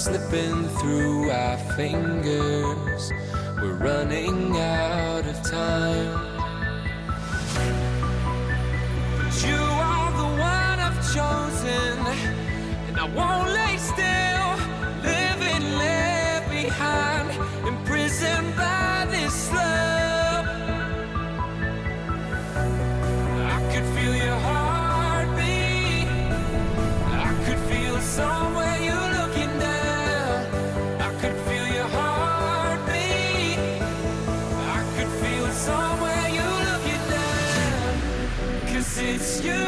slipping through our fingers. We're running out of time. But you are the one I've chosen, and I won't lay still, living left behind, imprisoned by this love. I could feel your heartbeat, I could feel somewhere you're looking down. I could feel your heartbeat, I could feel somewhere you're looking down. 'Cause it's you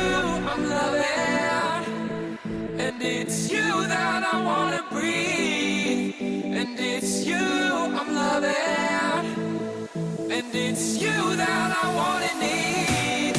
I'm loving, and it's you that I wanna breathe. And it's you I'm loving, and it's you that I wanna need.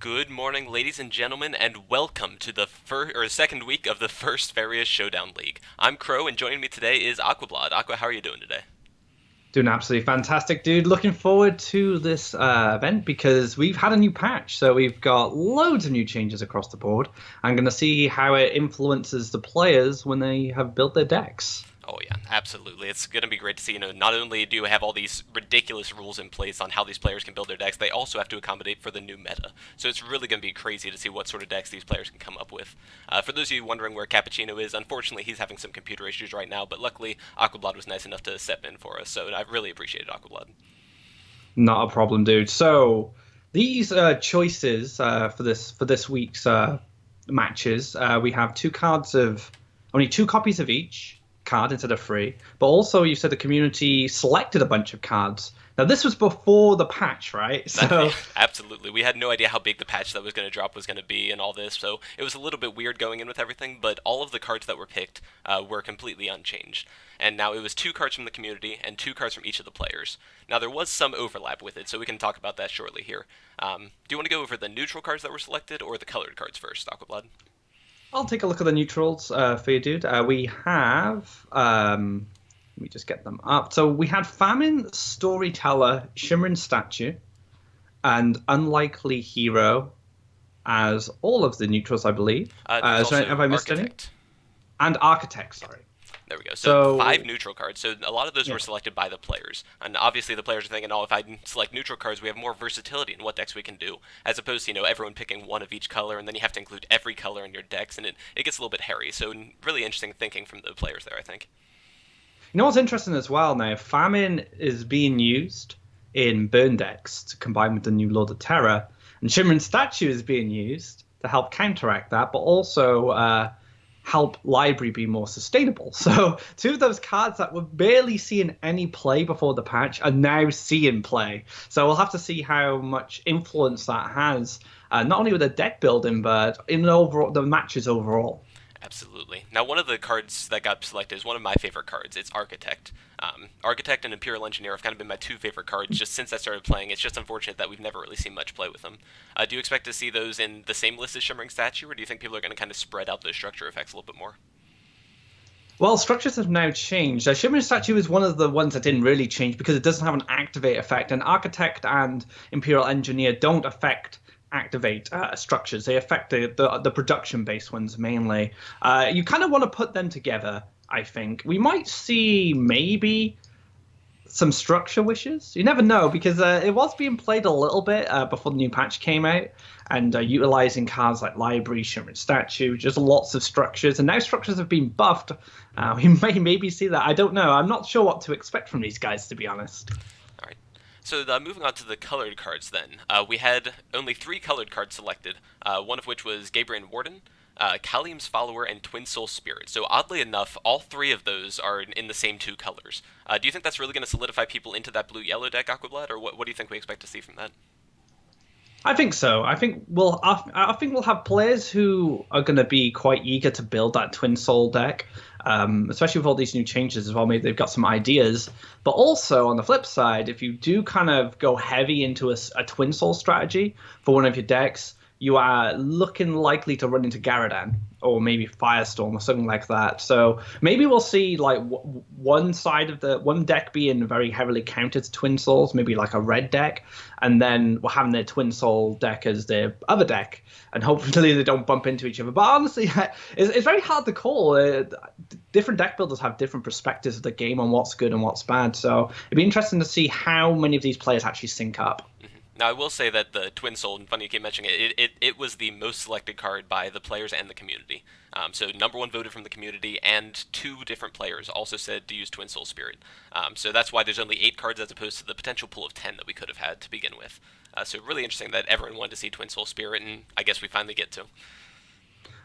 Good morning, ladies and gentlemen, and welcome to the second week of the first Faeria Showdown League. I'm Crow, and joining me today is Aquablad. Aqua, how are you doing today? Doing absolutely fantastic, dude. Looking forward to this event because we've had a new patch. So we've got loads of new changes across the board. I'm going to see how it influences the players when they have built their decks. Oh yeah, absolutely. It's going to be great to see, not only do you have all these ridiculous rules in place on how these players can build their decks, they also have to accommodate for the new meta. So it's really going to be crazy to see what sort of decks these players can come up with. For those of you wondering where Cappuccino is, unfortunately he's having some computer issues right now, but luckily Aquablad was nice enough to step in for us, so I really appreciated Aquablad. Not a problem, dude. So these choices for this week's matches, we have two cards of only two copies of each card instead of three. But also, you said the community selected a bunch of cards. Now, this was before the patch, right? So Absolutely. We had no idea how big the patch that was going to drop was going to be and all this, so it was a little bit weird going in with everything, but all of the cards that were picked were completely unchanged. And now it was two cards from the community and two cards from each of the players. Now, there was some overlap with it, so we can talk about that shortly here. Do you want to go over the neutral cards that were selected or the colored cards first, Aquablad? I'll take a look at the neutrals for you, dude. We have. Let me just get them up. So we had Famine, Storyteller, Shimmering Statue, and Unlikely Hero as all of the neutrals, I believe. There's also Have I missed any? Architect. And Architect, sorry. There we go. So So, five neutral cards. So a lot of those yeah. were selected by the players, and obviously the players are thinking, "Oh, if I select neutral cards, we have more versatility in what decks we can do," as opposed to everyone picking one of each color, and then you have to include every color in your decks, and it gets a little bit hairy. So really interesting thinking from the players there, I think. You know what's interesting as well now? Famine is being used in burn decks to combine with the new Lord of Terror, and Shimmering Statue is being used to help counteract that, but also help Library be more sustainable. So two of those cards that were barely seeing any play before the patch are now seeing play. So we'll have to see how much influence that has, not only with the deck building, but in the matches overall. Absolutely. Now, one of the cards that got selected is one of my favorite cards. It's Architect. Architect and Imperial Engineer have kind of been my two favorite cards just since I started playing. It's just unfortunate that we've never really seen much play with them. Do you expect to see those in the same list as Shimmering Statue, or do you think people are going to kind of spread out those structure effects a little bit more? Well, structures have now changed. Shimmering Statue is one of the ones that didn't really change because it doesn't have an activate effect, and Architect and Imperial Engineer don't affect activate structures. They affect the production-based ones mainly. You kind of want to put them together, I think. We might see maybe some structure wishes. You never know because it was being played a little bit before the new patch came out, and utilizing cards like Library, Shimmering Statue, just lots of structures. And now structures have been buffed. We may maybe see that. I don't know. I'm not sure what to expect from these guys, to be honest. All right. So moving on to the colored cards then. We had only three colored cards selected, one of which was Gabriel Warden, Kalium's Follower, and Twin Soul Spirit. So oddly enough, all three of those are in the same two colors. Do you think that's really going to solidify people into that blue-yellow deck, Aquablad, or what do you think we expect to see from that? I think so. I think we'll have players who are going to be quite eager to build that Twin Soul deck, especially with all these new changes as well. Maybe they've got some ideas. But also on the flip side, if you do kind of go heavy into a Twin Soul strategy for one of your decks, you are looking likely to run into Garadan or maybe Firestorm or something like that. So maybe we'll see like one side of the one deck being very heavily counted to Twin Souls, maybe like a red deck, and then we're having their Twin Soul deck as their other deck, and hopefully they don't bump into each other. But honestly, it's very hard to call. Different deck builders have different perspectives of the game on what's good and what's bad. So it'd be interesting to see how many of these players actually sync up. Now, I will say that the Twin Soul, and funny you keep mentioning it was the most selected card by the players and the community. So number one voted from the community, and two different players also said to use Twin Soul Spirit. So that's why there's only 8 cards as opposed to the potential pool of 10 that we could have had to begin with. So really interesting that everyone wanted to see Twin Soul Spirit, and I guess we finally get to.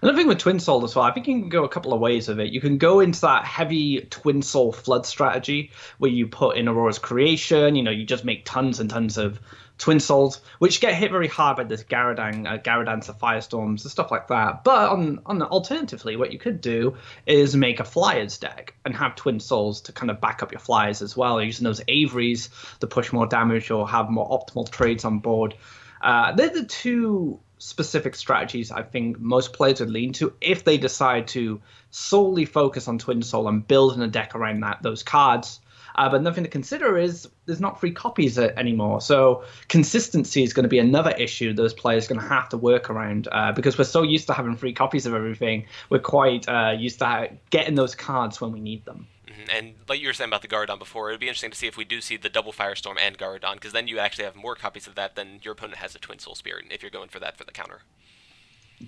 Another thing with Twin Soul as well, I think you can go a couple of ways of it. You can go into that heavy Twin Soul flood strategy where you put in Aurora's Creation, you just make tons and tons of Twin Souls, which get hit very hard by this Garadans, the Firestorms, and stuff like that. But alternatively, what you could do is make a Flyers deck and have Twin Souls to kind of back up your Flyers as well, using those Averys to push more damage or have more optimal trades on board. They're the two specific strategies I think most players would lean to if they decide to solely focus on Twin Soul and building a deck around those cards. But nothing to consider is there's not free copies anymore. So consistency is going to be another issue those players are going to have to work around because we're so used to having free copies of everything. We're quite used to getting those cards when we need them. And like you were saying about the Guardon before, it would be interesting to see if we do see the double Firestorm and Guardon, because then you actually have more copies of that than your opponent has a Twin Soul Spirit, if you're going for that for the counter.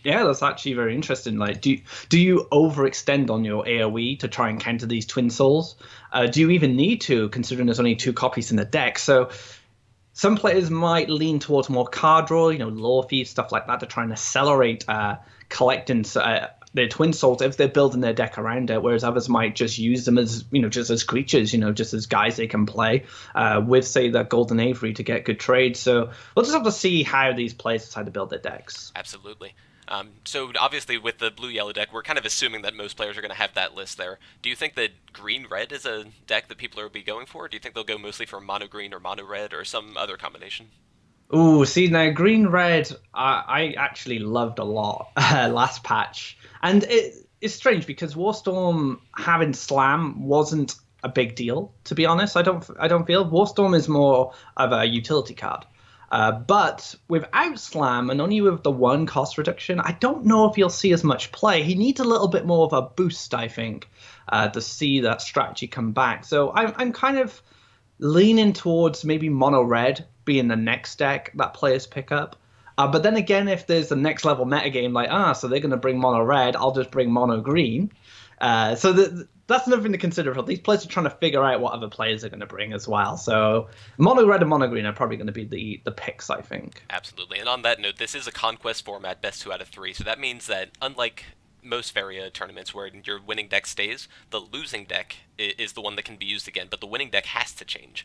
Yeah, that's actually very interesting. Like, do you overextend on your AoE to try and counter these Twin Souls? Do you even need to, considering there's only 2 copies in the deck? So some players might lean towards more card draw, Lore Thief, stuff like that, to try and accelerate collecting their Twin Souls if they're building their deck around it, whereas others might just use them as, just as creatures, just as guys they can play with, say, that Golden Avery to get good trades. So we'll just have to see how these players decide to build their decks. Absolutely. So obviously with the blue-yellow deck, we're kind of assuming that most players are going to have that list there. Do you think that green-red is a deck that people will be going for? Do you think they'll go mostly for mono-green or mono-red or some other combination? Ooh, see, now green-red I actually loved a lot last patch. And it's strange because Warstorm having Slam wasn't a big deal, to be honest. I don't feel Warstorm is more of a utility card. But without Slam and only with the 1 cost reduction, I don't know if you'll see as much play. He needs a little bit more of a boost, I think, to see that strategy come back. So I'm kind of leaning towards maybe mono red being the next deck that players pick up. But then again, if there's the next level metagame, like, so they're going to bring mono red, I'll just bring mono green. So that's another thing to consider. These players are trying to figure out what other players are going to bring as well. So mono red and mono green are probably going to be the picks, I think. Absolutely. And on that note, this is a conquest format, best 2 out of 3. So that means that unlike most Faeria tournaments where your winning deck stays, the losing deck is the one that can be used again, but the winning deck has to change.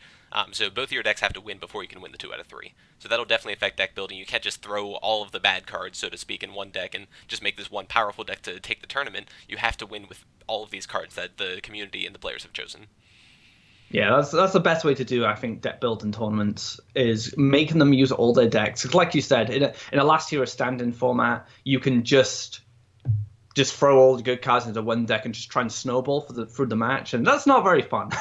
So both of your decks have to win before you can win the 2 out of 3. So that'll definitely affect deck building. You can't just throw all of the bad cards, so to speak, in one deck and just make this one powerful deck to take the tournament. You have to win with all of these cards that the community and the players have chosen. Yeah, that's the best way to do, I think, deck building tournaments, is making them use all their decks. Because like you said, in a last hero standing format, you can just throw all the good cards into one deck and just try and snowball through the match, and that's not very fun.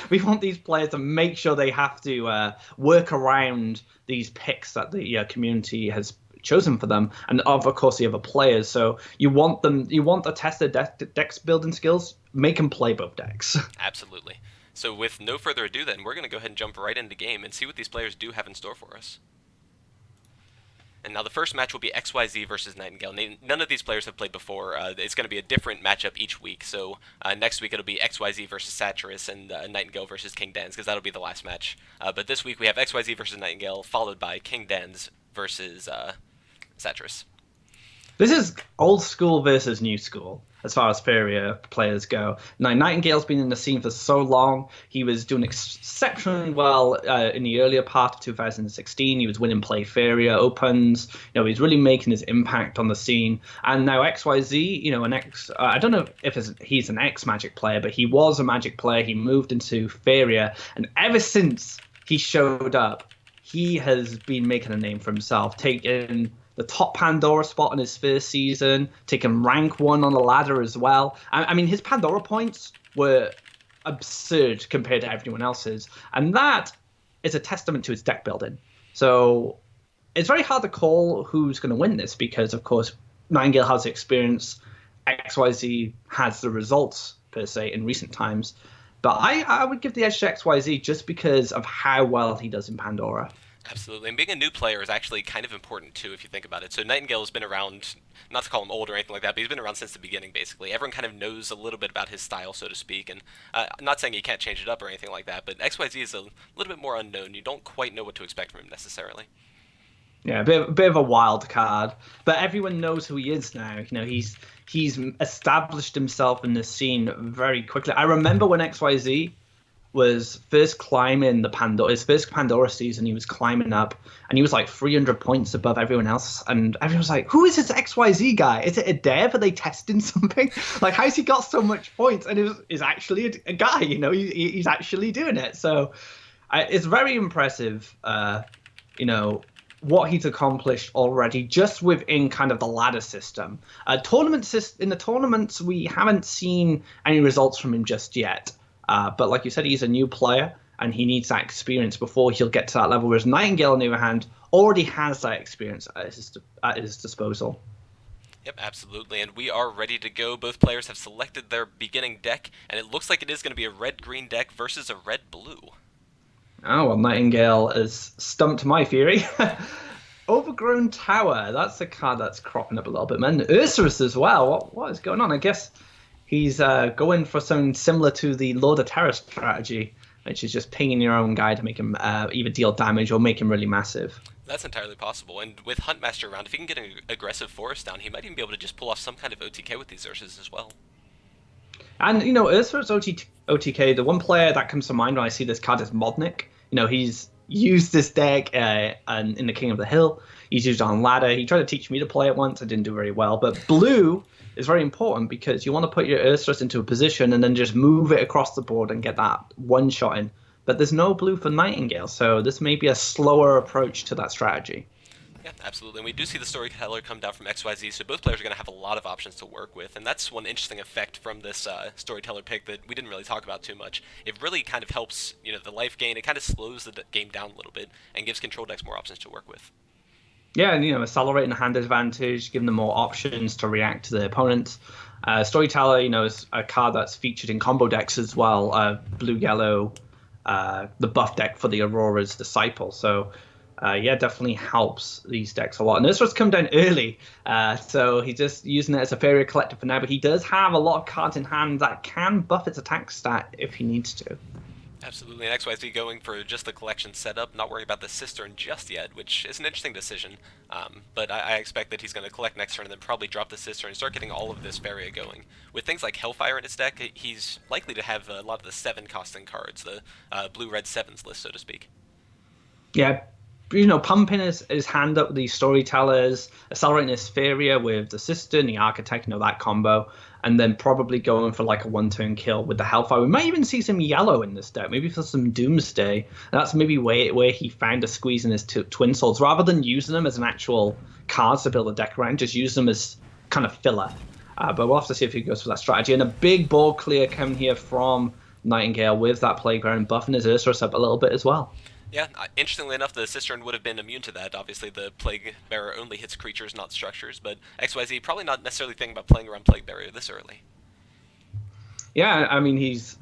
We want these players to make sure they have to work around these picks that the community has chosen for them, and of course the other players. So you want to test their decks building skills, make them play both decks. Absolutely. So with no further ado then, we're going to go ahead and jump right into game and see what these players do have in store for us. And now the first match will be XYZ versus Nightingale. None of these players have played before. It's going to be a different matchup each week. So next week it'll be XYZ versus Satyrus and Nightingale versus King Dans, because that'll be the last match. But this week we have XYZ versus Nightingale, followed by King Dans versus Satyrus. This is old school versus new school as far as Faeria players go. Now, Nightingale's been in the scene for so long. He was doing exceptionally well in the earlier part of 2016. He was winning Play Faeria Opens. He's really making his impact on the scene. And now XYZ, I don't know if he's an ex-Magic player, but he was a Magic player. He moved into Faeria. And ever since he showed up, he has been making a name for himself, taking the top Pandora spot in his first season, taking rank 1 on the ladder as well. I mean, his Pandora points were absurd compared to everyone else's, and that is a testament to his deck building. So it's very hard to call who's going to win this because, of course, Nightingale has the experience, XYZ has the results, per se, in recent times. But I would give the edge to XYZ just because of how well he does in Pandora. Absolutely, and being a new player is actually kind of important too if you think about it. So Nightingale has been around, not to call him old or anything like that, but he's been around since the beginning basically. Everyone kind of knows a little bit about his style, so to speak, and I'm not saying he can't change it up or anything like that, but XYZ is a little bit more unknown. You don't quite know what to expect from him necessarily. Yeah, a bit of a wild card, but everyone knows who he is now. He's established himself in the scene very quickly. I remember when XYZ was first climbing his first Pandora season, he was climbing up, and he was like 300 points above everyone else, and everyone was like, who is this XYZ guy? Is it a dev? Are they testing something? Like, how's he got so much points? And it's actually a guy, he's actually doing it. So it's very impressive, what he's accomplished already just within kind of the ladder system. In the tournaments, we haven't seen any results from him just yet. But like you said, he's a new player, and he needs that experience before he'll get to that level, whereas Nightingale, on the other hand, already has that experience at his disposal. Yep, absolutely, and we are ready to go. Both players have selected their beginning deck, and it looks like it is going to be a red-green deck versus a red-blue. Oh, well, Nightingale has stumped my theory. Overgrown Tower, that's a card that's cropping up a little bit, man. Ursurus as well, what is going on? I guess he's going for something similar to the Lord of Terror strategy, which is just pinging your own guy to make him either deal damage or make him really massive. That's entirely possible, and with Huntmaster around, if he can get an aggressive forest down, he might even be able to just pull off some kind of OTK with these Ursus as well. And, Ursurus OTK, the one player that comes to mind when I see this card is Modnik. He's used this deck in the King of the Hill. He's used it on ladder. He tried to teach me to play it once. I didn't do very well. But blue is very important because you want to put your Ursurus into a position and then just move it across the board and get that one shot in. But there's no blue for Nightingale, so this may be a slower approach to that strategy. Yeah, absolutely. And we do see the Storyteller come down from XYZ, so both players are going to have a lot of options to work with. And that's one interesting effect from this Storyteller pick that we didn't really talk about too much. It really kind of helps, the life gain. It kind of slows the game down a little bit and gives control decks more options to work with. Yeah, and accelerating the hand advantage, giving them more options to react to the opponents. Storyteller, is a card that's featured in combo decks as well. Blue-yellow, the buff deck for the Aurora's Disciple. So, definitely helps these decks a lot. And Ursurus come down early, so he's just using it as a Faeria collector for now. But he does have a lot of cards in hand that can buff its attack stat if he needs to. Absolutely, and XYZ going for just the collection setup, not worrying about the Cistern just yet, which is an interesting decision. But I expect that he's going to collect next turn and then probably drop the Cistern and start getting all of this Faeria going. With things like Hellfire in his deck, he's likely to have a lot of the 7-costing cards, the blue-red 7s list, so to speak. Yeah, pumping his hand up with these Storytellers, accelerating his Faeria with the Cistern, the Architect, that combo, and then probably going for like a one-turn kill with the Hellfire. We might even see some yellow in this deck, maybe for some Doomsday. That's maybe where he found a squeeze in his Twin Souls. Rather than using them as an actual cards to build a deck around, just use them as kind of filler. But we'll have to see if he goes for that strategy. And a big board clear coming here from Nightingale with that Playground, buffing his Ursurus up a little bit as well. Yeah, interestingly enough, the Cistern would have been immune to that. Obviously, the Plague Bearer only hits creatures, not structures, but XYZ probably not necessarily thinking about playing around Plague Bearer this early. Yeah, I mean, he's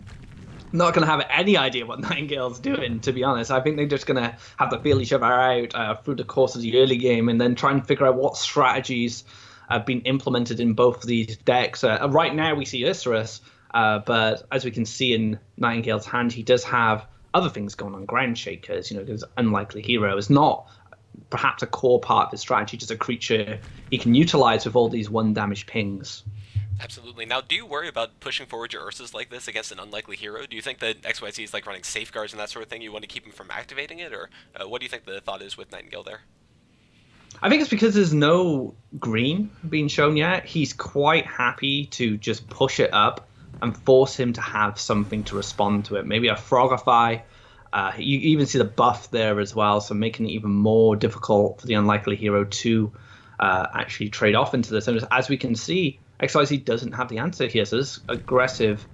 not going to have any idea what Nightingale's doing, to be honest. I think they're just going to have to feel each other out through the course of the early game and then try and figure out what strategies have been implemented in both of these decks. Right now, we see Ursurus, but as we can see in Nightingale's hand, he does have other things going on. Ground Shakers, because Unlikely Hero is not perhaps a core part of his strategy, just a creature he can utilize with all these 1-damage pings. Absolutely. Now, do you worry about pushing forward your Ursus like this against an Unlikely Hero? Do you think that XYZ is like running safeguards and that sort of thing? You want to keep him from activating it, or what do you think the thought is with Nightingale there? I think it's because there's no green being shown yet. He's quite happy to just push it up and force him to have something to respond to it. Maybe a Frogify. You even see the buff there as well, so making it even more difficult for the Unlikely Hero to actually trade off into this. And as we can see, XYZ doesn't have the answer here, so this aggressive...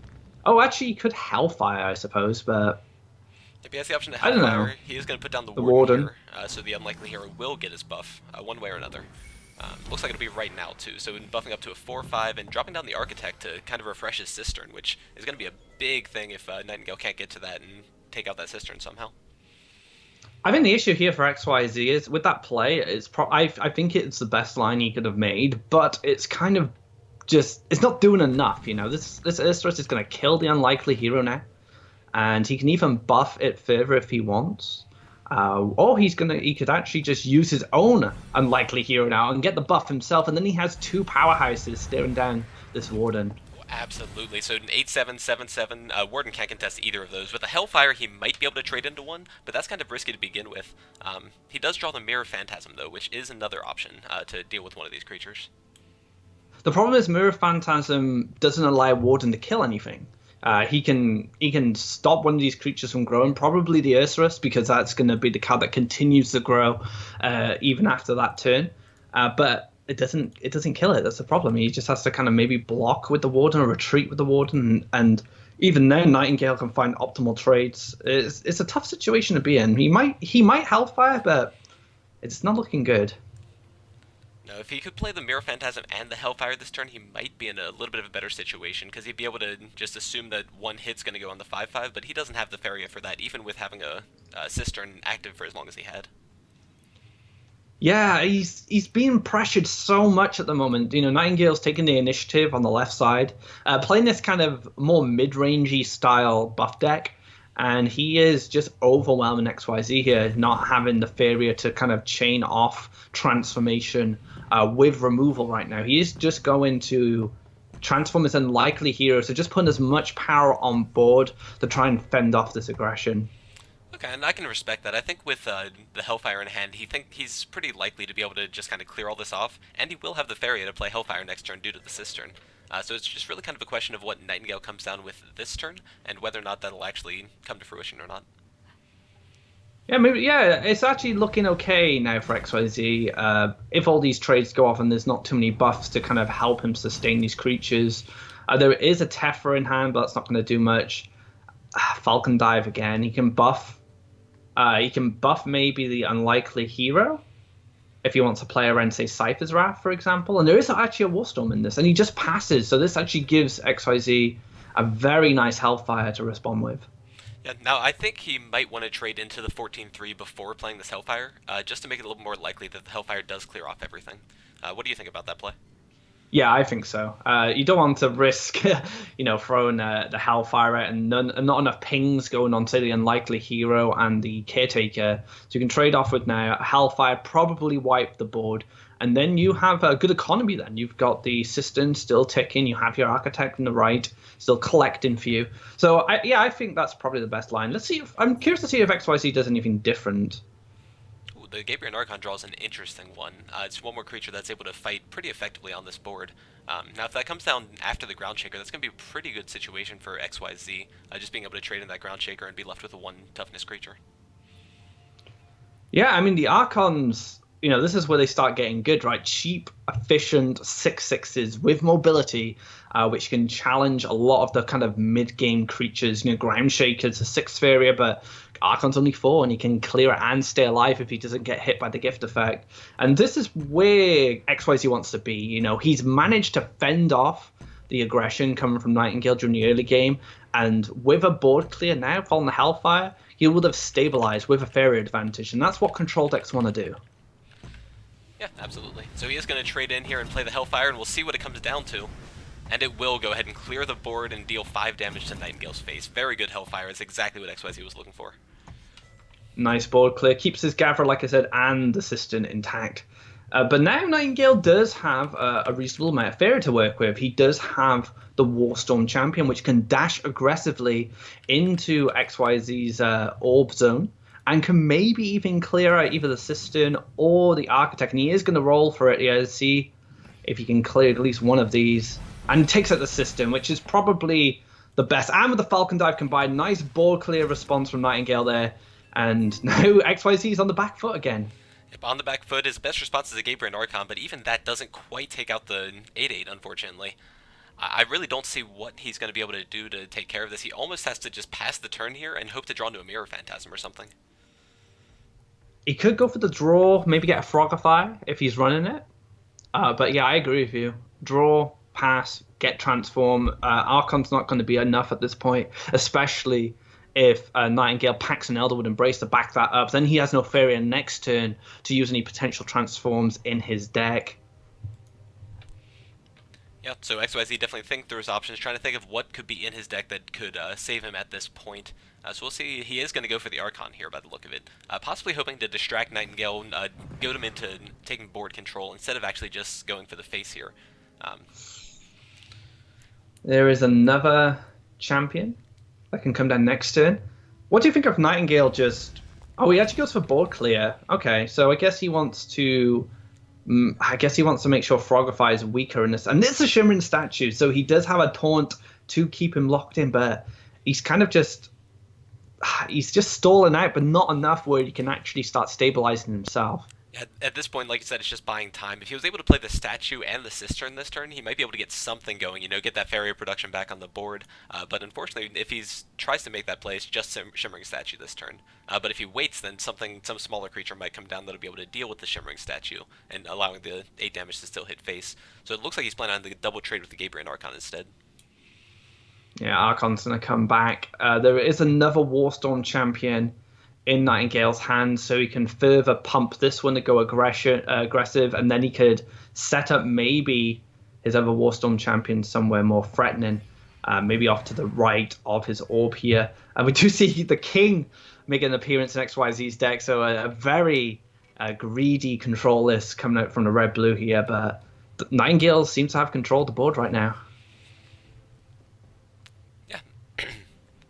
Oh, actually, he could Hellfire, I suppose, but... If he has the option to Hellfire, he is going to put down the Warden here, so the Unlikely Hero will get his buff, one way or another. Looks like it'll be right now, too. So buffing up to a 4-5 and dropping down the Architect to kind of refresh his Cistern, which is going to be a big thing if Nightingale can't get to that and take out that Cistern somehow. I think the issue here for XYZ is, with that play, I think it's the best line he could have made, but it's kind of just... It's not doing enough, This Ursurus is going to kill the Unlikely Hero now, and he can even buff it further if he wants. Or he could actually just use his own Unlikely Hero now and get the buff himself, and then he has 2 powerhouses staring down this Warden. Absolutely. So an 8-7, 7-7, Warden can't contest either of those. With a Hellfire, he might be able to trade into one, but that's kind of risky to begin with. He does draw the Mirror Phantasm, though, which is another option to deal with one of these creatures. The problem is Mirror Phantasm doesn't allow Warden to kill anything. He can stop one of these creatures from growing, probably the Ursurus, because that's going to be the card that continues to grow even after that turn. But it doesn't kill it. That's the problem. He just has to kind of maybe block with the Warden or retreat with the Warden, and even then, Nightingale can find optimal trades. It's a tough situation to be in. He might Hellfire, but it's not looking good. No, if he could play the Mirror Phantasm and the Hellfire this turn, he might be in a little bit of a better situation, because he'd be able to just assume that one hit's going to go on the 5/5, but he doesn't have the Faeria for that, even with having a Cistern active for as long as he had. Yeah, he's being pressured so much at the moment. Nightingale's taking the initiative on the left side, playing this kind of more mid-rangey style buff deck, and he is just overwhelming XYZ here, not having the Faeria to kind of chain off transformation with removal right now. He is just going to transform his unlikely hero, so just putting as much power on board to try and fend off this aggression. Okay, and I can respect that. I think with the Hellfire in hand, he's pretty likely to be able to just kind of clear all this off, and he will have the Faeria to play Hellfire next turn due to the Cistern. So it's just really kind of a question of what Nightingale comes down with this turn, and whether or not that'll actually come to fruition or not. Yeah, maybe. Yeah, it's actually looking okay now for XYZ. If all these trades go off and there's not too many buffs to kind of help him sustain these creatures, there is a Tephra in hand, but that's not going to do much. Falcon Dive again. He can buff. He can buff maybe the unlikely hero if he wants to play around, say, Cypher's Wrath, for example. And there is actually a Warstorm in this, and he just passes. So this actually gives XYZ a very nice Hellfire to respond with. Yeah, now I think he might want to trade into the 14/3 before playing this Hellfire, just to make it a little more likely that the Hellfire does clear off everything. What do you think about that play? Yeah, I think so. You don't want to risk, throwing the Hellfire out and not enough pings going on, say, the unlikely hero and the Caretaker. So you can trade off with now Hellfire, probably wipe the board, and then you have a good economy then. You've got the Cistern still ticking, you have your Architect on the right, still collecting for you. So, I think that's probably the best line. I'm curious to see if XYZ does anything different. The Gabriel Archon draw is an interesting one. It's one more creature that's able to fight pretty effectively on this board. Now, if that comes down after the Ground Shaker, that's going to be a pretty good situation for XYZ, just being able to trade in that Ground Shaker and be left with a 1 toughness creature. Yeah, I mean, the Archons, this is where they start getting good, right? Cheap, efficient 6/6s with mobility, which can challenge a lot of the kind of mid-game creatures. Ground Shaker's a 6 Faeria, but Archon's only 4, and he can clear it and stay alive if he doesn't get hit by the gift effect. And this is where XYZ wants to be. He's managed to fend off the aggression coming from Nightingale during the early game, and with a board clear now, following the Hellfire, he would have stabilized with a Faeria advantage, and that's what control decks want to do. Yeah, absolutely. So he is going to trade in here and play the Hellfire, and we'll see what it comes down to. And it will go ahead and clear the board and deal 5 damage to Nightingale's face. Very good Hellfire. It's exactly what XYZ was looking for. Nice board clear. Keeps his Gather, like I said, and the Cistern intact. But now Nightingale does have a reasonable amount of Faeria to work with. He does have the Warstorm Champion, which can dash aggressively into XYZ's Orb Zone, and can maybe even clear out either the Cistern or the Architect. And he is going to roll for it. Yeah, see if he can clear at least one of these. And takes out the Cistern, which is probably the best. And with the Falcon Dive combined, nice board clear response from Nightingale there. And now XYZ is on the back foot again. Yep, on the back foot, his best response is a Gabriel Archon, but even that doesn't quite take out the 8/8, unfortunately. I really don't see what he's going to be able to do to take care of this. He almost has to just pass the turn here and hope to draw into a Mirror Phantasm or something. He could go for the draw, maybe get a Frogify if he's running it. But yeah, I agree with you. Draw, pass, get transform. Archon's not going to be enough at this point, especially if Nightingale packs an Elderwood Embrace to back that up. Then he has no Faeria next turn to use any potential transforms in his deck. Yeah, so XYZ definitely think through his options, trying to think of what could be in his deck that could save him at this point. So we'll see. He is going to go for the Archon here by the look of it. Possibly hoping to distract Nightingale, goad him into taking board control instead of actually just going for the face here. There is another champion that can come down next turn. What do you think of Nightingale just... Oh, he actually goes for board clear. Okay, so I guess he wants to... make sure Frogify is weaker in this. And this is a Shimmering Statue, so he does have a Taunt to keep him locked in, but he's kind of just stalling out, but not enough where he can actually start stabilizing himself. At this point, like you said, it's just buying time. If he was able to play the statue and the cistern this turn, he might be able to get something going, get that Faeria production back on the board. But unfortunately, if he tries to make that play, it's just Shimmering Statue this turn. But if he waits, then some smaller creature might come down that'll be able to deal with the Shimmering Statue, and allowing the 8 damage to still hit face. So it looks like he's planning on the double trade with the Gabriel Archon instead. Yeah, Archon's going to come back. There is another Warstorm champion in Nightingale's hand, so he can further pump this one to go aggressive, and then he could set up maybe his other Warstorm champion somewhere more threatening, maybe off to the right of his orb here. And we do see the King make an appearance in XYZ's deck, so a very greedy control list coming out from the red-blue here, but Nightingale seems to have control of the board right now.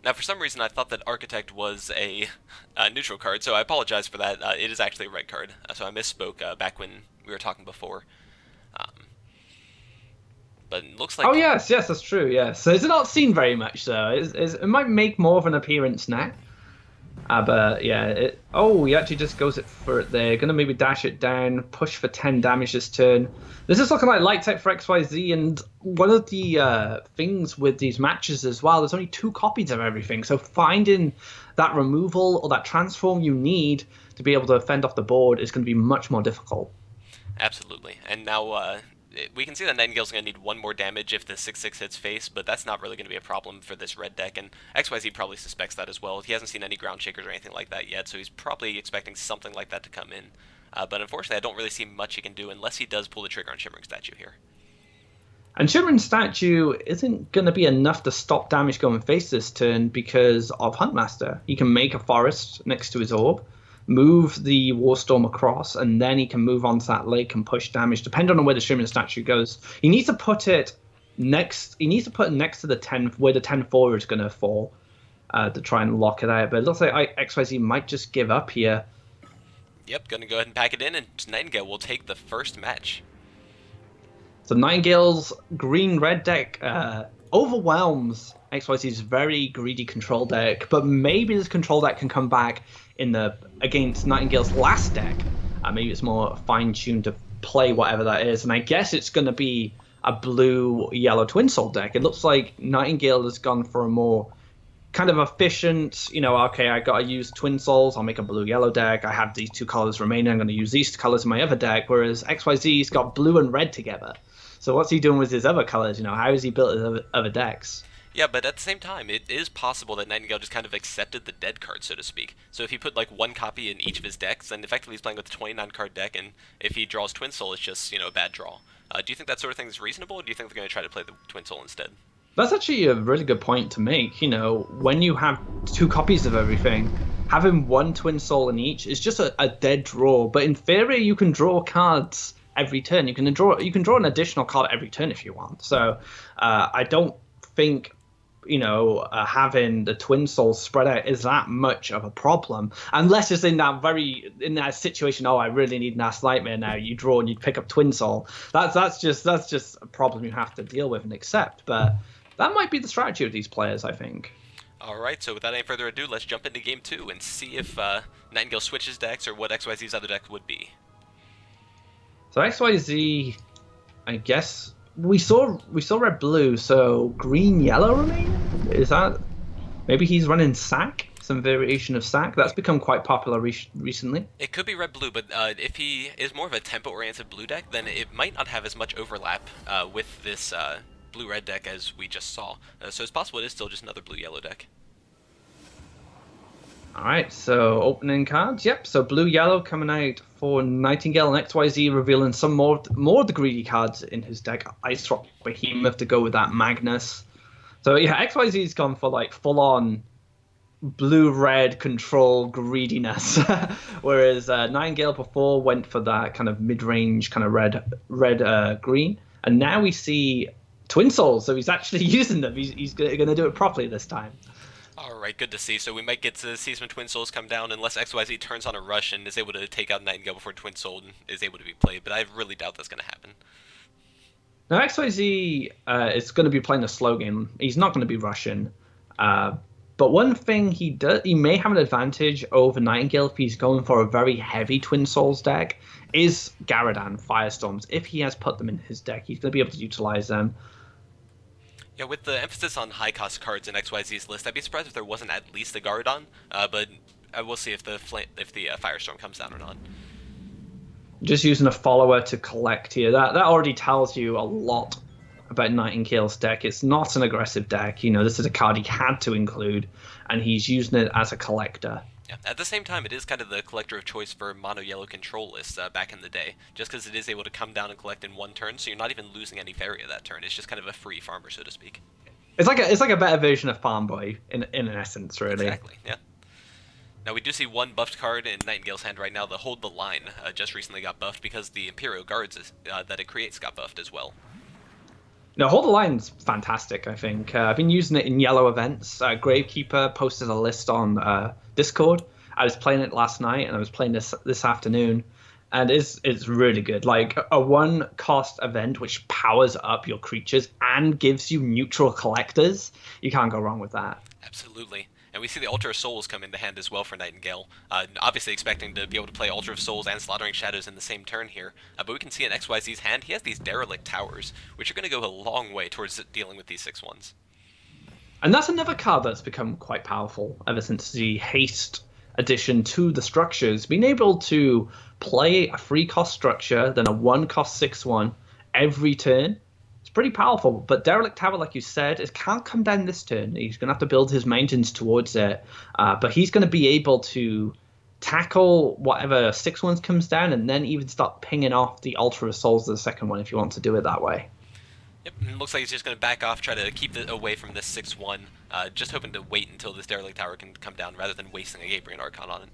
Now, for some reason, I thought that Architect was a neutral card, so I apologize for that. It is actually a red card, so I misspoke back when we were talking before. But it looks like... Oh, yes, that's true, yes. So it's not seen very much, though. It might make more of an appearance now. But, yeah, he actually just goes for it there. Going to maybe dash it down, push for 10 damage this turn. This is looking like light tech for XYZ, and one of the things with these matches as well, there's only 2 copies of everything, so finding that removal or that transform you need to be able to fend off the board is going to be much more difficult. Absolutely. And now we can see that Nightingale's going to need 1 more damage if the 6/6 hits face, but that's not really going to be a problem for this red deck, and XYZ probably suspects that as well. He hasn't seen any ground shakers or anything like that yet, so he's probably expecting something like that to come in. But unfortunately, I don't really see much he can do unless he does pull the trigger on Shimmering Statue here. And Shimmering Statue isn't going to be enough to stop damage going face this turn because of Huntmaster. He can make a forest next to his orb, move the Warstorm across, and then he can move onto that lake and push damage, depending on where the Shimmering Statue goes. He needs to put it next. He needs to put it next to the 10, where the 10/4 is going to fall, to try and lock it out. But it looks like XYZ might just give up here. Yep, going to go ahead and pack it in, and Nightingale will take the first match. So Nightingale's green-red deck overwhelms XYZ's very greedy control deck, but maybe this control deck can come back against Nightingale's last deck. Maybe it's more fine-tuned to play whatever that is, and I guess it's going to be a blue-yellow Twin Soul deck. It looks like Nightingale has gone for a more kind of efficient, okay, I got to use Twin Souls, I'll make a blue-yellow deck, I have these 2 colors remaining, I'm going to use these colors in my other deck, whereas XYZ's got blue and red together. So what's he doing with his other colors? How has he built his other decks? Yeah, but at the same time, it is possible that Nightingale just kind of accepted the dead card, so to speak. So if he put like 1 copy in each of his decks, then effectively he's playing with a 29-card deck, and if he draws Twin Soul, it's just, a bad draw. Do you think that sort of thing is reasonable, or do you think they're going to try to play the Twin Soul instead? That's actually a really good point to make. When you have 2 copies of everything, having 1 Twin Soul in each is just a dead draw. But in Faeria, you can draw cards every turn. You can draw an additional card every turn if you want. So I don't think having the Twin Souls spread out is that much of a problem, unless it's in that situation. Oh, I really need Nass Nightmare now. You draw and you pick up Twin Soul. That's just a problem you have to deal with and accept. But that might be the strategy of these players, I think. All right, so without any further ado, let's jump into game 2 and see if Nightingale switches decks or what XYZ's other deck would be. So XYZ, I guess we saw red blue, so green yellow remaining. Is that maybe he's running Sack? Some variation of Sack that's become quite popular recently. It could be red blue, but if he is more of a tempo oriented blue deck, then it might not have as much overlap with this blue-red deck as we just saw. So it's possible it is still just another blue-yellow deck. Alright, so opening cards. Yep, so blue-yellow coming out for Nightingale, and XYZ revealing some more of the greedy cards in his deck. Ice Rock Behemoth to go with that Magnus. So yeah, XYZ's gone for like full-on blue-red control greediness, whereas Nightingale before went for that kind of mid-range kind of red-green, and now we see Twin Souls, so he's actually using them. He's going to do it properly this time. Alright, good to see. So we might get to see some Twin Souls come down unless XYZ turns on a rush and is able to take out Nightingale before Twin Soul is able to be played, but I really doubt that's going to happen. Now, XYZ is going to be playing a slow game. He's not going to be Russian. But one thing he may have an advantage over Nightingale if he's going for a very heavy Twin Souls deck, is Garadan Firestorms. If he has put them in his deck, he's going to be able to utilize them. Yeah, with the emphasis on high-cost cards in XYZ's list, I'd be surprised if there wasn't at least a Garadan, but we'll see if the Firestorm comes down or not. Just using a follower to collect here, that already tells you a lot about Nightingale's deck. It's not an aggressive deck. This is a card he had to include, and he's using it as a collector. Yeah. At the same time, it is kind of the collector of choice for mono-yellow control lists back in the day, just because it is able to come down and collect in one turn, so you're not even losing any Faeria that turn. It's just kind of a free farmer, so to speak. It's like a better version of Farm Boy in an essence, really. Exactly, yeah. Now, we do see one buffed card in Nightingale's hand right now. The Hold the Line just recently got buffed because the Imperial Guards that it creates got buffed as well. No, Hold the Line's fantastic, I think. I've been using it in yellow events. Gravekeeper posted a list on Discord. I was playing it last night, and I was playing this afternoon, and it's really good. Like, a one-cost event which powers up your creatures and gives you neutral collectors. You can't go wrong with that. Absolutely. And we see the Altar of Souls come into hand as well for Nightingale. Obviously expecting to be able to play Altar of Souls and Slaughtering Shadows in the same turn here. But we can see in XYZ's hand, he has these Derelict Towers, which are going to go a long way towards dealing with these 6/1s. And that's another card that's become quite powerful ever since the haste addition to the structures. Being able to play a 3-cost structure, then a 1-cost 6/1 every turn. It's pretty powerful, but Derelict Tower, like you said, it can't come down this turn. He's going to have to build his mountains towards it, but he's going to be able to tackle whatever 6/1s comes down, and then even start pinging off the Altar of Souls the second one if you want to do it that way. Yep, and it looks like he's just going to back off, try to keep it away from this 6/1, just hoping to wait until this Derelict Tower can come down rather than wasting a Gabriel Archon on it.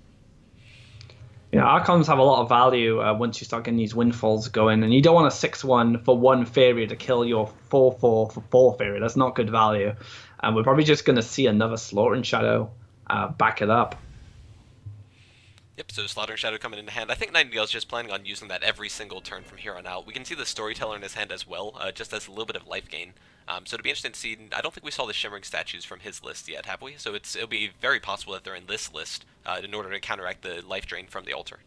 Archons have a lot of value once you start getting these windfalls going, and you don't want a 6/1 for one Faeria to kill your 4/4 for 4 Faeria. That's not good value. And we're probably just going to see another Slaughtering Shadow back it up. Yep, so Slaughtering Shadow coming into hand. I think Nightingale's just planning on using that every single turn from here on out. We can see the Storyteller in his hand as well, just as a little bit of life gain. So it'll be interesting to see. I don't think we saw the Shimmering Statues from his list yet, have we? So it'll be very possible that they're in this list in order to counteract the life drain from the altar.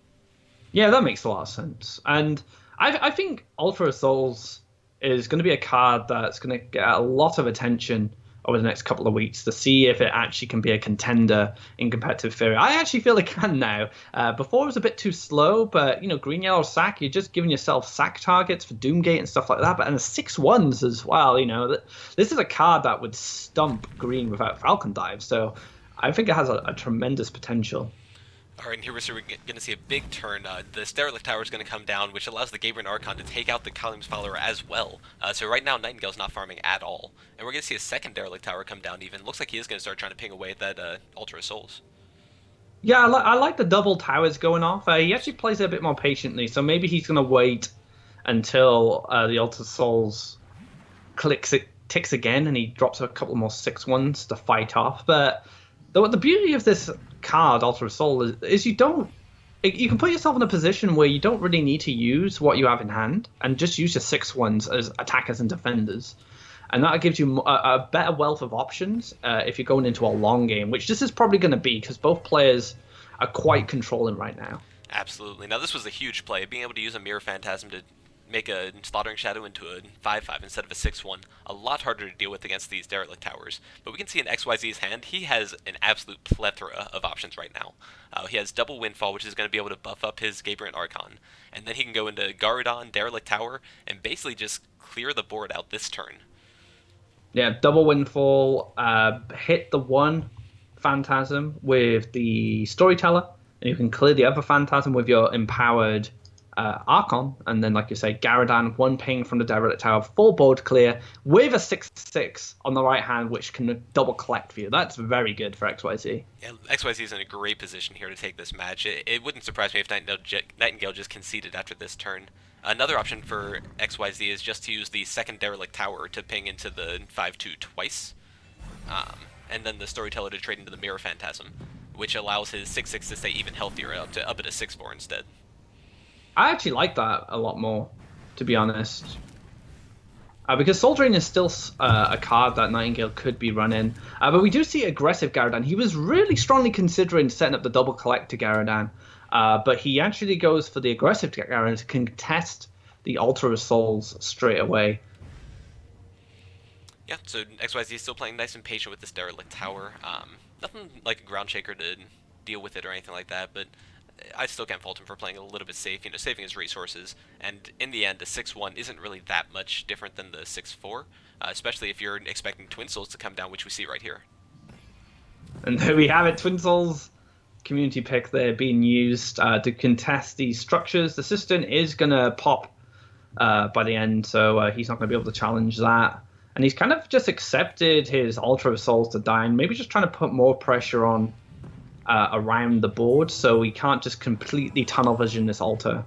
Yeah, that makes a lot of sense. And I think Altar of Souls is going to be a card that's going to get a lot of attention over the next couple of weeks to see if it actually can be a contender in competitive Faeria. I actually feel it can now. Before it was a bit too slow, but green, yellow, sack, you're just giving yourself sack targets for Doomgate and stuff like that. But and the 6/1s as well, this is a card that would stump green without Falcon Dive. So I think it has a tremendous potential. All right, and here we're going to see a big turn. The Derelict Tower is going to come down, which allows the Gabriel Archon to take out the Kalim's Follower as well. So right now, Nightingale's not farming at all. And we're going to see a second Derelict Tower come down even. Looks like he is going to start trying to ping away at that Altar of Souls. Yeah, I like the double towers going off. He actually plays it a bit more patiently, so maybe he's going to wait until the Altar of Souls ticks again, and he drops a couple more 6/1s to fight off. But the beauty of this card, Altar of Soul, is you can put yourself in a position where you don't really need to use what you have in hand and just use your 6/1s as attackers and defenders. And that gives you a better wealth of options if you're going into a long game, which this is probably going to be because both players are quite controlling right now. Absolutely. Now, this was a huge play. Being able to use a Mirror Phantasm to make a Slaughtering Shadow into a 5/5 instead of a 6/1. A lot harder to deal with against these Derelict Towers. But we can see in XYZ's hand, he has an absolute plethora of options right now. He has double Windfall, which is going to be able to buff up his Gabriel Archon. And then he can go into Garadon, Derelict Tower, and basically just clear the board out this turn. Yeah, double Windfall, hit the one Phantasm with the Storyteller, and you can clear the other Phantasm with your empowered Archon, and then, like you say, Garadan, one ping from the Derelict Tower, full board clear, with a 6/6 on the right hand, which can double collect for you. That's very good for XYZ. Yeah, XYZ is in a great position here to take this match. It wouldn't surprise me if Nightingale just conceded after this turn. Another option for XYZ is just to use the second Derelict Tower to ping into the 5/2 twice, and then the Storyteller to trade into the Mirror Phantasm, which allows his 6/6 to stay even healthier, up at a 6/4 instead. I actually like that a lot more, to be honest. Because Soul Drain is still a card that Nightingale could be running. But we do see aggressive Garadan. He was really strongly considering setting up the double collect to Garadan. But he actually goes for the aggressive Garadan to contest the Altar of Souls straight away. Yeah, so XYZ is still playing nice and patient with this Derelict Tower. Nothing like a Ground Shaker to deal with it or anything like that, but I still can't fault him for playing a little bit safe, saving his resources. And in the end, the 6-1 isn't really that much different than the 6-4, especially if you're expecting Twin Souls to come down, which we see right here. And there we have it, Twin Souls community pick there being used to contest these structures. The Cistern is going to pop by the end, so he's not going to be able to challenge that. And he's kind of just accepted his Altar of Souls to die, and maybe just trying to put more pressure on around the board, so we can't just completely tunnel vision this altar.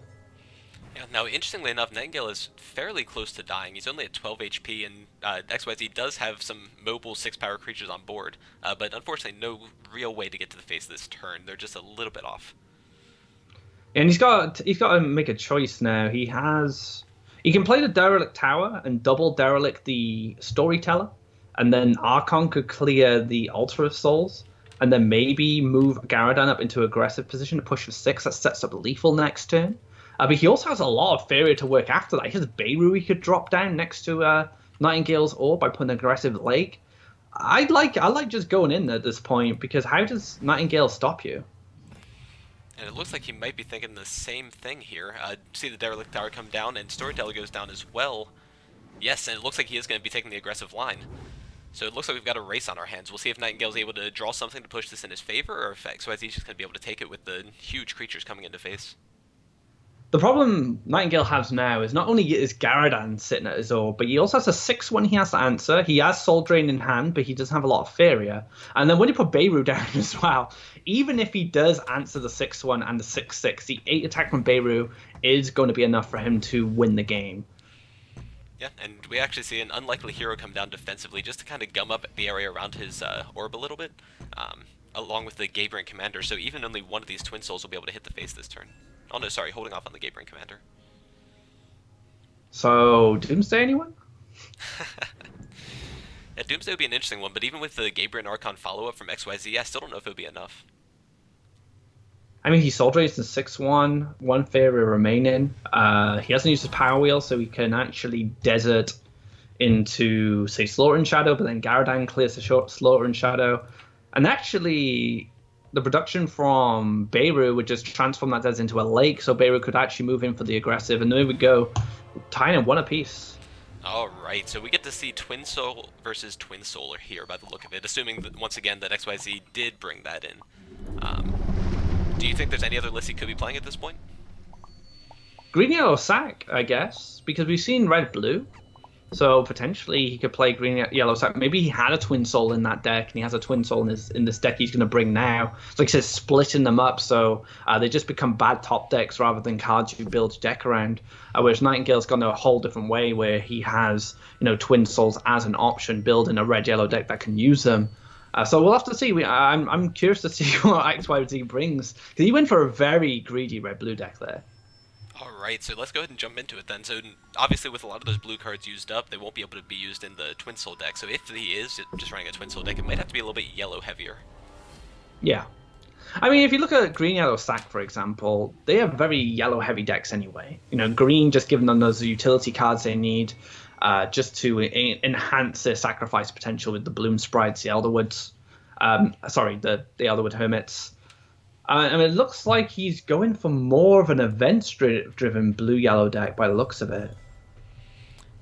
Yeah, now, interestingly enough, Nightingale is fairly close to dying. He's only at 12 HP, and XYZ does have some mobile 6-power creatures on board, but unfortunately no real way to get to the face this turn. They're just a little bit off. And he's got to make a choice now. He can play the Derelict Tower and double Derelict the Storyteller, and then Archon could clear the Altar of Souls, and then maybe move Garadan up into aggressive position to push for 6. That sets up Lethal next turn. But he also has a lot of Faeria to work after that. He has Beirut he could drop down next to Nightingale's Orb by putting aggressive Lake. I like just going in at this point, because how does Nightingale stop you? And it looks like he might be thinking the same thing here. See the Derelict Tower come down, and Storyteller goes down as well. Yes, and it looks like he is going to be taking the aggressive line. So it looks like we've got a race on our hands. We'll see if Nightingale's able to draw something to push this in his favor, or if XYZ is just going to be able to take it with the huge creatures coming into face. The problem Nightingale has now is not only is Garadan sitting at his orb, but he also has a 6-1 he has to answer. He has Soul Drain in hand, but he doesn't have a lot of Faeria. And then when you put Beirut down as well, even if he does answer the 6-1 and the 6-6, the 8 attack from Beirut is going to be enough for him to win the game. Yeah, and we actually see an unlikely hero come down defensively just to kind of gum up the area around his orb a little bit, along with the Gabriel Commander, so even only one of these Twin Souls will be able to hit the face this turn. Oh no, sorry, holding off on the Gabriel Commander. So, Doomsday anyone? Yeah, Doomsday would be an interesting one, but even with the Gabriel and Archon follow-up from XYZ, I still don't know if it would be enough. I mean, he Soul Drains the 6-1, 1 Faeria remaining. He hasn't used his Power Wheel, so he can actually desert into, say, Slaughtering Shadow, but then Garadan clears the Slaughtering Shadow. And actually, the production from Beirut would just transform that desert into a lake, so Beirut could actually move in for the aggressive. And there we go, tying in 1 apiece. Alright, so we get to see Twin Soul versus Twin Solar here by the look of it, assuming that, once again, that XYZ did bring that in. Do you think there's any other lists he could be playing at this point? Green, yellow, sack, I guess, because we've seen red, blue. So potentially he could play green, yellow, sack. Maybe he had a Twin Soul in that deck, and he has a Twin Soul in this deck he's going to bring now. It's like I said, splitting them up, so they just become bad top decks rather than cards you build your deck around. Whereas Nightingale's gone a whole different way, where he has Twin Souls as an option, building a red-yellow deck that can use them. So we'll have to see. I'm curious to see what XYZ brings, because he went for a very greedy red-blue deck there. Alright, so let's go ahead and jump into it then. So obviously with a lot of those blue cards used up, they won't be able to be used in the Twin Soul deck. So if he is just running a Twin Soul deck, it might have to be a little bit yellow heavier. Yeah. I mean, if you look at green, yellow, sack, for example, they have very yellow heavy decks anyway. Green just giving them those utility cards they need just to enhance their sacrifice potential with the Bloom Sprites, the Elderwoods. The Elderwood Hermits. And it looks like he's going for more of an events-driven blue-yellow deck by the looks of it.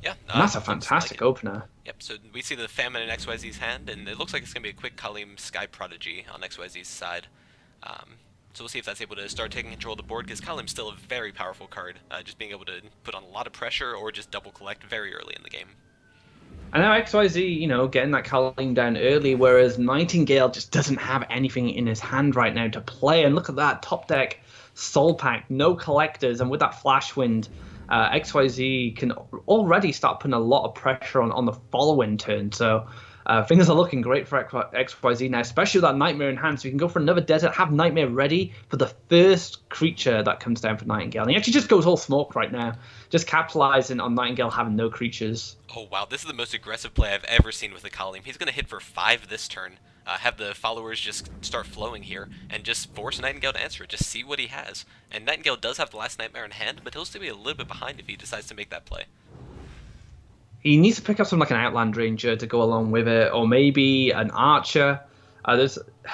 Yeah. And that's a fantastic opener. Yep, so we see the Famine in XYZ's hand, and it looks like it's going to be a quick Kaleem Sky Prodigy on XYZ's side. So we'll see if that's able to start taking control of the board, because Kaleem's still a very powerful card, just being able to put on a lot of pressure or just double collect very early in the game. And now XYZ, getting that Kaleem down early, whereas Nightingale just doesn't have anything in his hand right now to play. And look at that, top deck, Soul Pack, no collectors, and with that Flash Wind, XYZ can already start putting a lot of pressure on the following turn. So Things are looking great for XYZ now, especially with that Nightmare in hand. So you can go for another desert, have Nightmare ready for the first creature that comes down for Nightingale. And he actually just goes all smoke right now, just capitalizing on Nightingale having no creatures. Oh wow, this is the most aggressive play I've ever seen with the Kaleem. He's going to hit for 5 this turn, have the followers just start flowing here, and just force Nightingale to answer it, just see what he has. And Nightingale does have the last Nightmare in hand, but he'll still be a little bit behind if he decides to make that play. He needs to pick up something like an Outland Ranger to go along with it, or maybe an Archer.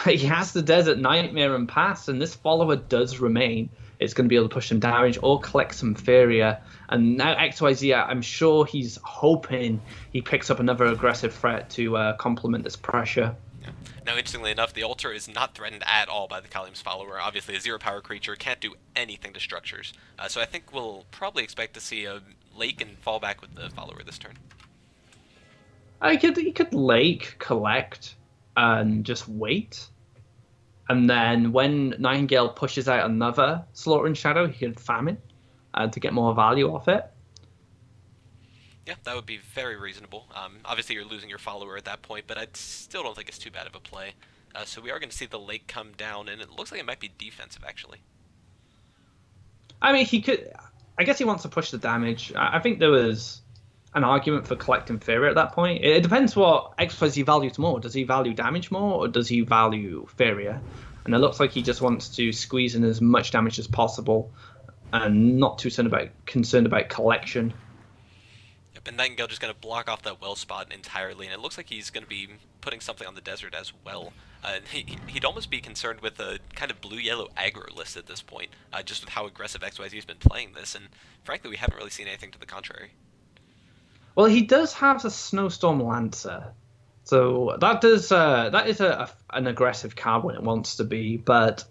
He has the Desert Nightmare and Pass, and this follower does remain. It's going to be able to push some damage or collect some Faeria. And now XYZ, I'm sure he's hoping he picks up another aggressive threat to complement this pressure. Yeah. Now, interestingly enough, the altar is not threatened at all by the Kaleem's follower. Obviously, a 0-power creature can't do anything to structures. So I think we'll probably expect to see a Lake and fall back with the follower this turn. He could Lake, collect, and just wait. And then when Nightingale pushes out another Slaughtering Shadow, he could Famine to get more value off it. Yeah, that would be very reasonable. Obviously, you're losing your follower at that point, but I still don't think it's too bad of a play. So we are going to see the Lake come down, and it looks like it might be defensive, actually. I mean, he could... I guess he wants to push the damage. I think there was an argument for collecting Faeria at that point. It depends what XYZ values more. Does he value damage more, or does he value Faeria? And it looks like he just wants to squeeze in as much damage as possible and not too concerned about collection. Yep, and Nightingale just going to block off that well spot entirely, and it looks like he's going to be putting something on the desert as well. He'd almost be concerned with a kind of blue-yellow aggro list at this point, just with how aggressive XYZ's been playing this, and frankly, we haven't really seen anything to the contrary. Well, he does have the Snowstorm Lancer, so that is an aggressive card when it wants to be, but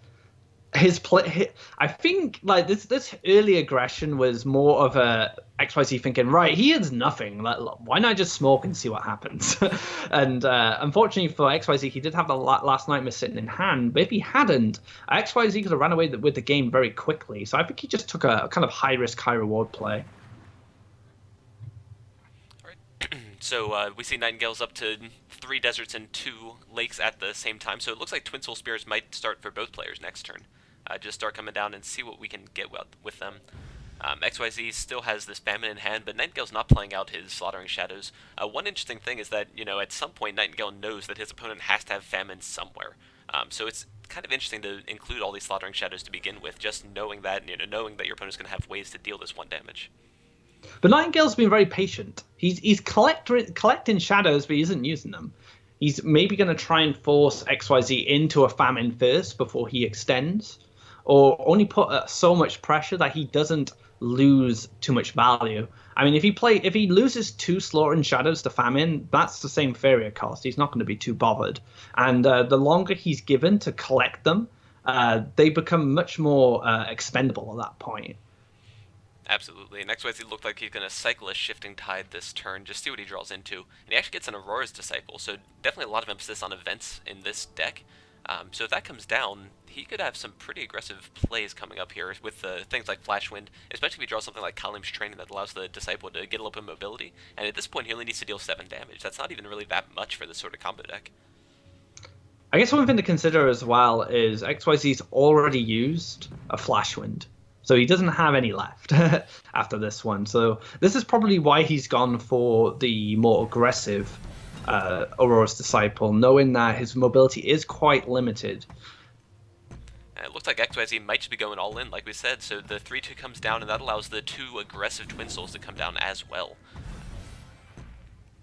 his play, I think, like this early aggression was more of a XYZ thinking, right, he has nothing. Why not just smoke and see what happens? And unfortunately for XYZ, he did have the last Nightmare sitting in hand, but if he hadn't, XYZ could have ran away with the game very quickly. So I think he just took a kind of high risk, high reward play. All right. So we see Nightingale's up to 3 deserts and 2 lakes at the same time. So it looks like Twin Soul Spirits might start for both players next turn. Just start coming down and see what we can get with them. XYZ still has this Famine in hand, but Nightingale's not playing out his Slaughtering Shadows. One interesting thing is that, at some point Nightingale knows that his opponent has to have Famine somewhere. So it's kind of interesting to include all these Slaughtering Shadows to begin with, just knowing that, knowing that your opponent's going to have ways to deal this 1 damage. But Nightingale's been very patient. He's collecting shadows, but he isn't using them. He's maybe going to try and force XYZ into a Famine first before he extends, or only put so much pressure that he doesn't lose too much value. I mean, if he loses 2 Slaughtering Shadows to Famine, that's the same Faeria cost. He's not going to be too bothered. And the longer he's given to collect them, they become much more expendable at that point. Absolutely, and XYZ looked like he's going to cycle a Shifting Tide this turn, just see what he draws into. And he actually gets an Aurora's Disciple, so definitely a lot of emphasis on events in this deck. So if that comes down, he could have some pretty aggressive plays coming up here with things like Flash Wind, especially if he draws something like Kaleem's Training that allows the Disciple to get a little bit of mobility. And at this point, he only needs to deal 7 damage. That's not even really that much for this sort of combo deck. I guess one thing to consider as well is XYZ's already used a Flash Wind. So he doesn't have any left after this one. So this is probably why he's gone for the more aggressive Aurora's Disciple, knowing that his mobility is quite limited. And it looks like XYZ might just be going all in, like we said, so the 3-2 comes down, and that allows the 2 aggressive Twin Souls to come down as well.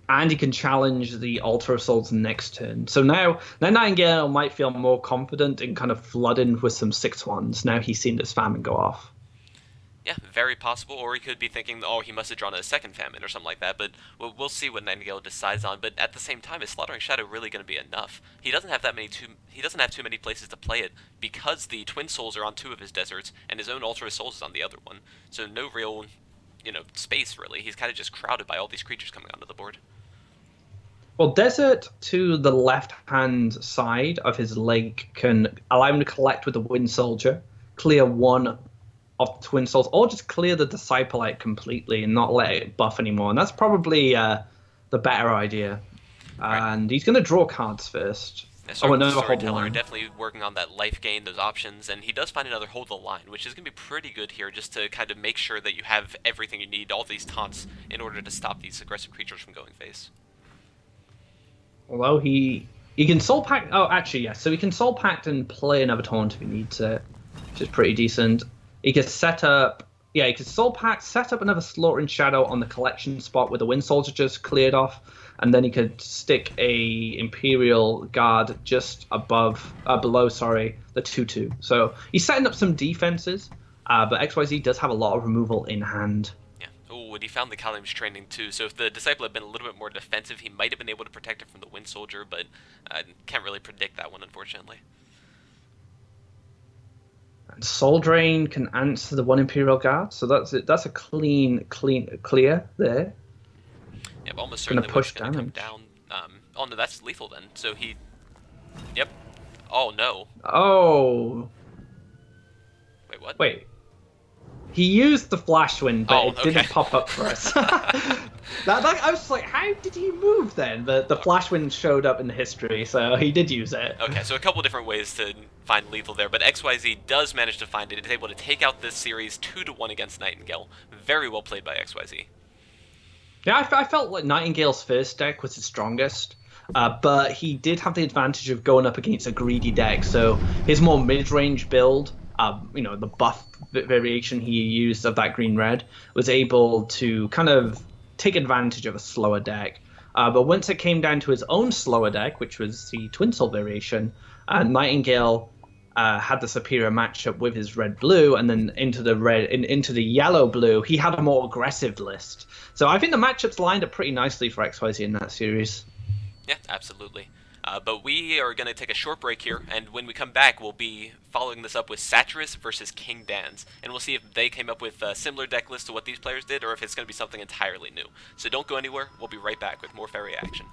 And he can challenge the Altar of Souls next turn. So now Nightingale might feel more confident in kind of flooding with some 6-1s. Now he's seen this Famine go off. Yeah, very possible, or he could be thinking, oh, he must have drawn a second Famine or something like that, but we'll see what Nightingale decides on. But at the same time, is Slaughtering Shadow really going to be enough? He doesn't have too many places to play it, because the Twin Souls are on 2 of his deserts, and his own Altar of Souls is on the other one. So no real, space, really. He's kind of just crowded by all these creatures coming onto the board. Well, Desert to the left-hand side of his lake can allow him to collect with the Wind Soldier, clear 1 of the Twin Souls, or just clear the Disciple out completely and not let it buff anymore. And that's probably the better idea. and he's going to draw cards first. Yeah, Another hold the Storyteller line. definitely working on that life gain, those options, and he does find another hold the line, which is going to be pretty good here, just to kind of make sure that you have everything you need, all these taunts, in order to stop these aggressive creatures from going face. Although he can Soul Pact. Oh, actually, yes. So he can Soul Pact and play another taunt if he needs it, which is pretty decent. He can set up. Yeah, he can Soul Pact, set up another Slaughtering Shadow on the collection spot where the Wind Soldier just cleared off, and then he could stick a Imperial Guard just below, the 2/2. So he's setting up some defenses, but XYZ does have a lot of removal in hand. Yeah. Oh, and he found the Kalim's training too, so if the Disciple had been a little bit more defensive, he might have been able to protect it from the Wind Soldier, but can't really predict that one, unfortunately. And Soul Drain can answer the one Imperial Guard, so that's it. That's a clear there. Yep, almost Gonna certainly push going to come damage. down. Oh no, that's lethal then. So he... Yep. Oh no. Oh. Wait, what? Wait. He used the Flash Wind, but it didn't okay. pop up for us. I was like, how did he move then? The Flash Wind showed up in the history, so he did use it. Okay, so a couple different ways to find lethal there, but XYZ does manage to find it. It's able to take out this series 2-1 against Nightingale. Very well played by XYZ. Yeah, I felt like Nightingale's first deck was his strongest, but he did have the advantage of going up against a greedy deck, so his more mid-range build, the buff variation he used of that green-red, was able to kind of take advantage of a slower deck. But once it came down to his own slower deck, which was the Twin Soul variation, Nightingale had the superior matchup with his red-blue, and then into the yellow-blue, he had a more aggressive list. So I think the matchups lined up pretty nicely for XYZ in that series. Yeah, absolutely. But we are going to take a short break here, and when we come back, we'll be following this up with Satyrus versus King Dan's, and we'll see if they came up with a similar deck list to what these players did, or if it's going to be something entirely new. So don't go anywhere. We'll be right back with more Faeria action.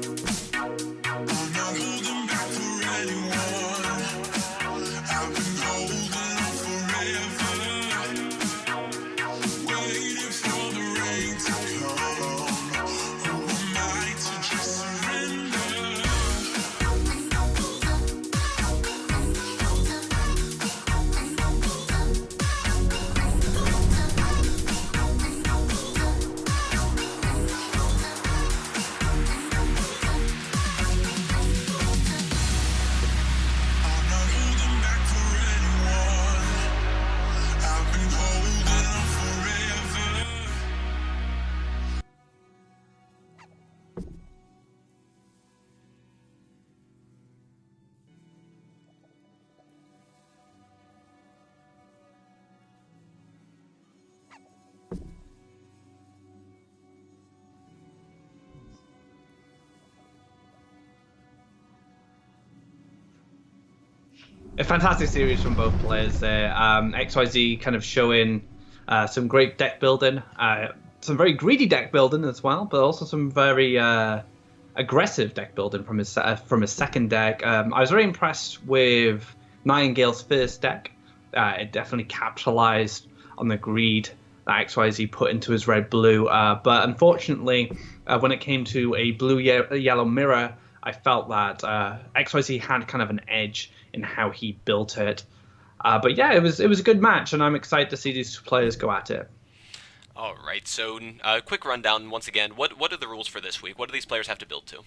not holding back for anyone. I've been holding on forever, waiting for the rain to come. Who am I to just surrender? I'm not holding back for anyone. I've been holding on forever. A fantastic series from both players there. XYZ kind of showing some great deck building, some very greedy deck building as well, but also some very aggressive deck building from his second deck. I was very impressed with Nightingale's first deck. It definitely capitalized on the greed that XYZ put into his red-blue, but unfortunately, when it came to a blue-yellow mirror, I felt that XYZ had kind of an edge in how he built it. But yeah, it was a good match, and I'm excited to see these two players go at it. All right, so quick rundown once again. What are the rules for this week? What do these players have to build to?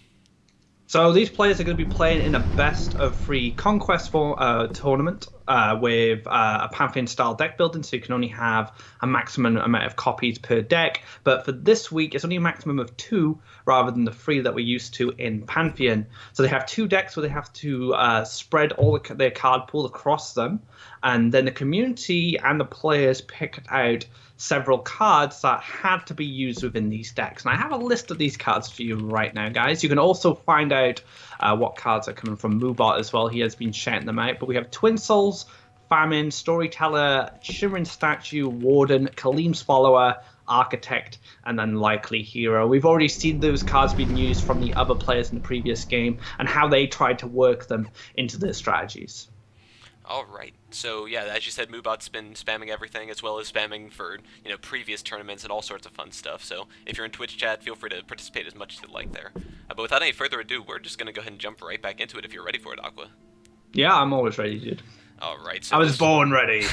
So these players are going to be playing in a best-of-3 conquest tournament with a Pantheon-style deck building, so you can only have a maximum amount of copies per deck. But for this week, it's only a maximum of 2 rather than the 3 that we're used to in Pantheon. So they have 2 decks where they have to spread all their card pool across them, and then the community and the players picked out several cards that had to be used within these decks. And I have a list of these cards for you right now, guys. You can also find out what cards are coming from Moobot as well. He has been shouting them out. But we have Twin Souls, Famine, Storyteller, Shimmering Statue, Warden, Kaleem's Follower, Architect, and then Likely Hero. We've already seen those cards being used from the other players in the previous game and how they tried to work them into their strategies. All right. So yeah, as you said, Moobot's been spamming everything as well as spamming for previous tournaments and all sorts of fun stuff. So if you're in Twitch chat, feel free to participate as much as you like there. But without any further ado, we're just gonna go ahead and jump right back into it if you're ready for it, Aqua. Yeah, I'm always ready, dude. All right. So I was born ready.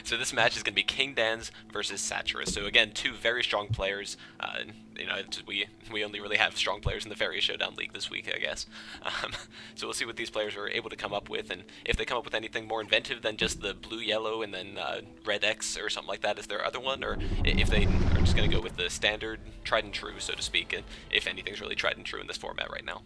So this match is going to be King Dan's versus Satyrus. So again, 2 very strong players. We only really have strong players in the Faeria Showdown League this week, I guess. So we'll see what these players are able to come up with, and if they come up with anything more inventive than just the blue-yellow and then red X or something like that is their other one, or if they are just going to go with the standard tried and true, so to speak, and if anything's really tried and true in this format right now.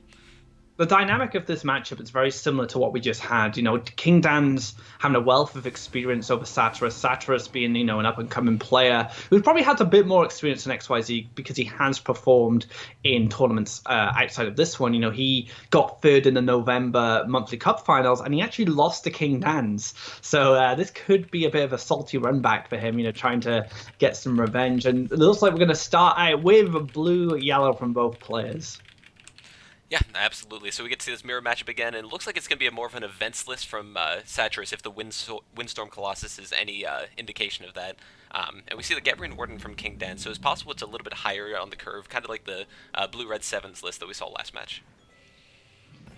The dynamic of this matchup is very similar to what we just had. King Dan's having a wealth of experience over Satyrus. Satyrus being, an up-and-coming player who probably has a bit more experience than XYZ because he has performed in tournaments outside of this one. He got third in the November monthly cup finals, and he actually lost to King Dan's. So this could be a bit of a salty run back for him, trying to get some revenge. And it looks like we're going to start out with a blue-yellow from both players. Yeah, absolutely. So we get to see this mirror matchup again, and it looks like it's going to be more of an events list from Satyrus if the Windstorm Colossus is any indication of that. And we see the Gabriel Warden from King Dan, so it's possible it's a little bit higher on the curve, kind of like the Blue-Red 7s list that we saw last match.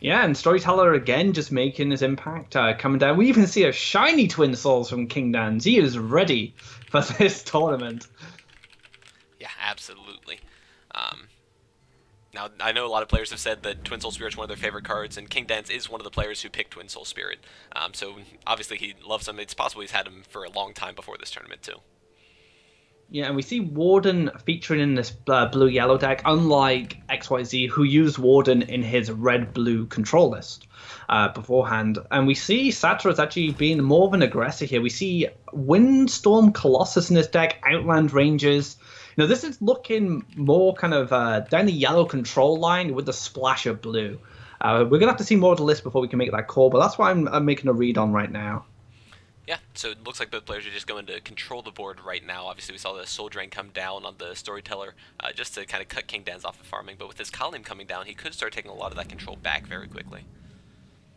Yeah, and Storyteller again just making his impact, coming down. We even see a shiny Twin Souls from King Dan's. He is ready for this tournament. Yeah, absolutely. Now, I know a lot of players have said that Twin Soul Spirit is one of their favorite cards, and King Dan's is one of the players who picked Twin Soul Spirit. So obviously he loves him. It's possible he's had him for a long time before this tournament, too. Yeah, and we see Warden featuring in this blue-yellow deck, unlike XYZ, who used Warden in his red-blue control list beforehand. And we see Satyrus actually being more of an aggressor here. We see Windstorm Colossus in this deck, Outland Rangers. This is looking more kind of down the yellow control line with a splash of blue. We're going to have to see more of the list before we can make that call, but that's what I'm making a read on right now. Yeah, so it looks like both players are just going to control the board right now. Obviously, we saw the Soul Drain come down on the Storyteller just to kind of cut King Dan's off of farming, but with his Khalim coming down, he could start taking a lot of that control back very quickly.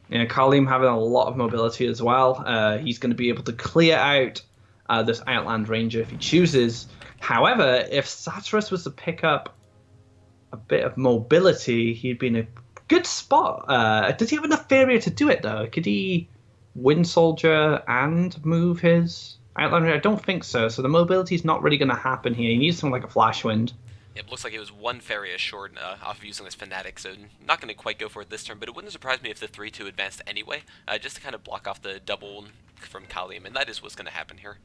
Yeah, Khalim having a lot of mobility as well. He's going to be able to clear out this Outland Ranger if he chooses. However, if Satyrus was to pick up a bit of mobility, he'd be in a good spot. Does he have enough Faeria to do it, though? Could he Wind Soldier and move his Outland Ranger? I don't think so. So the mobility is not really going to happen here. He needs something like a Flash Wind. It looks like it was one Faeria short off of using this Fanatic, so not going to quite go for it this turn, but it wouldn't surprise me if the 3-2 advanced anyway, just to kind of block off the double from Khalim, and that is what's going to happen here.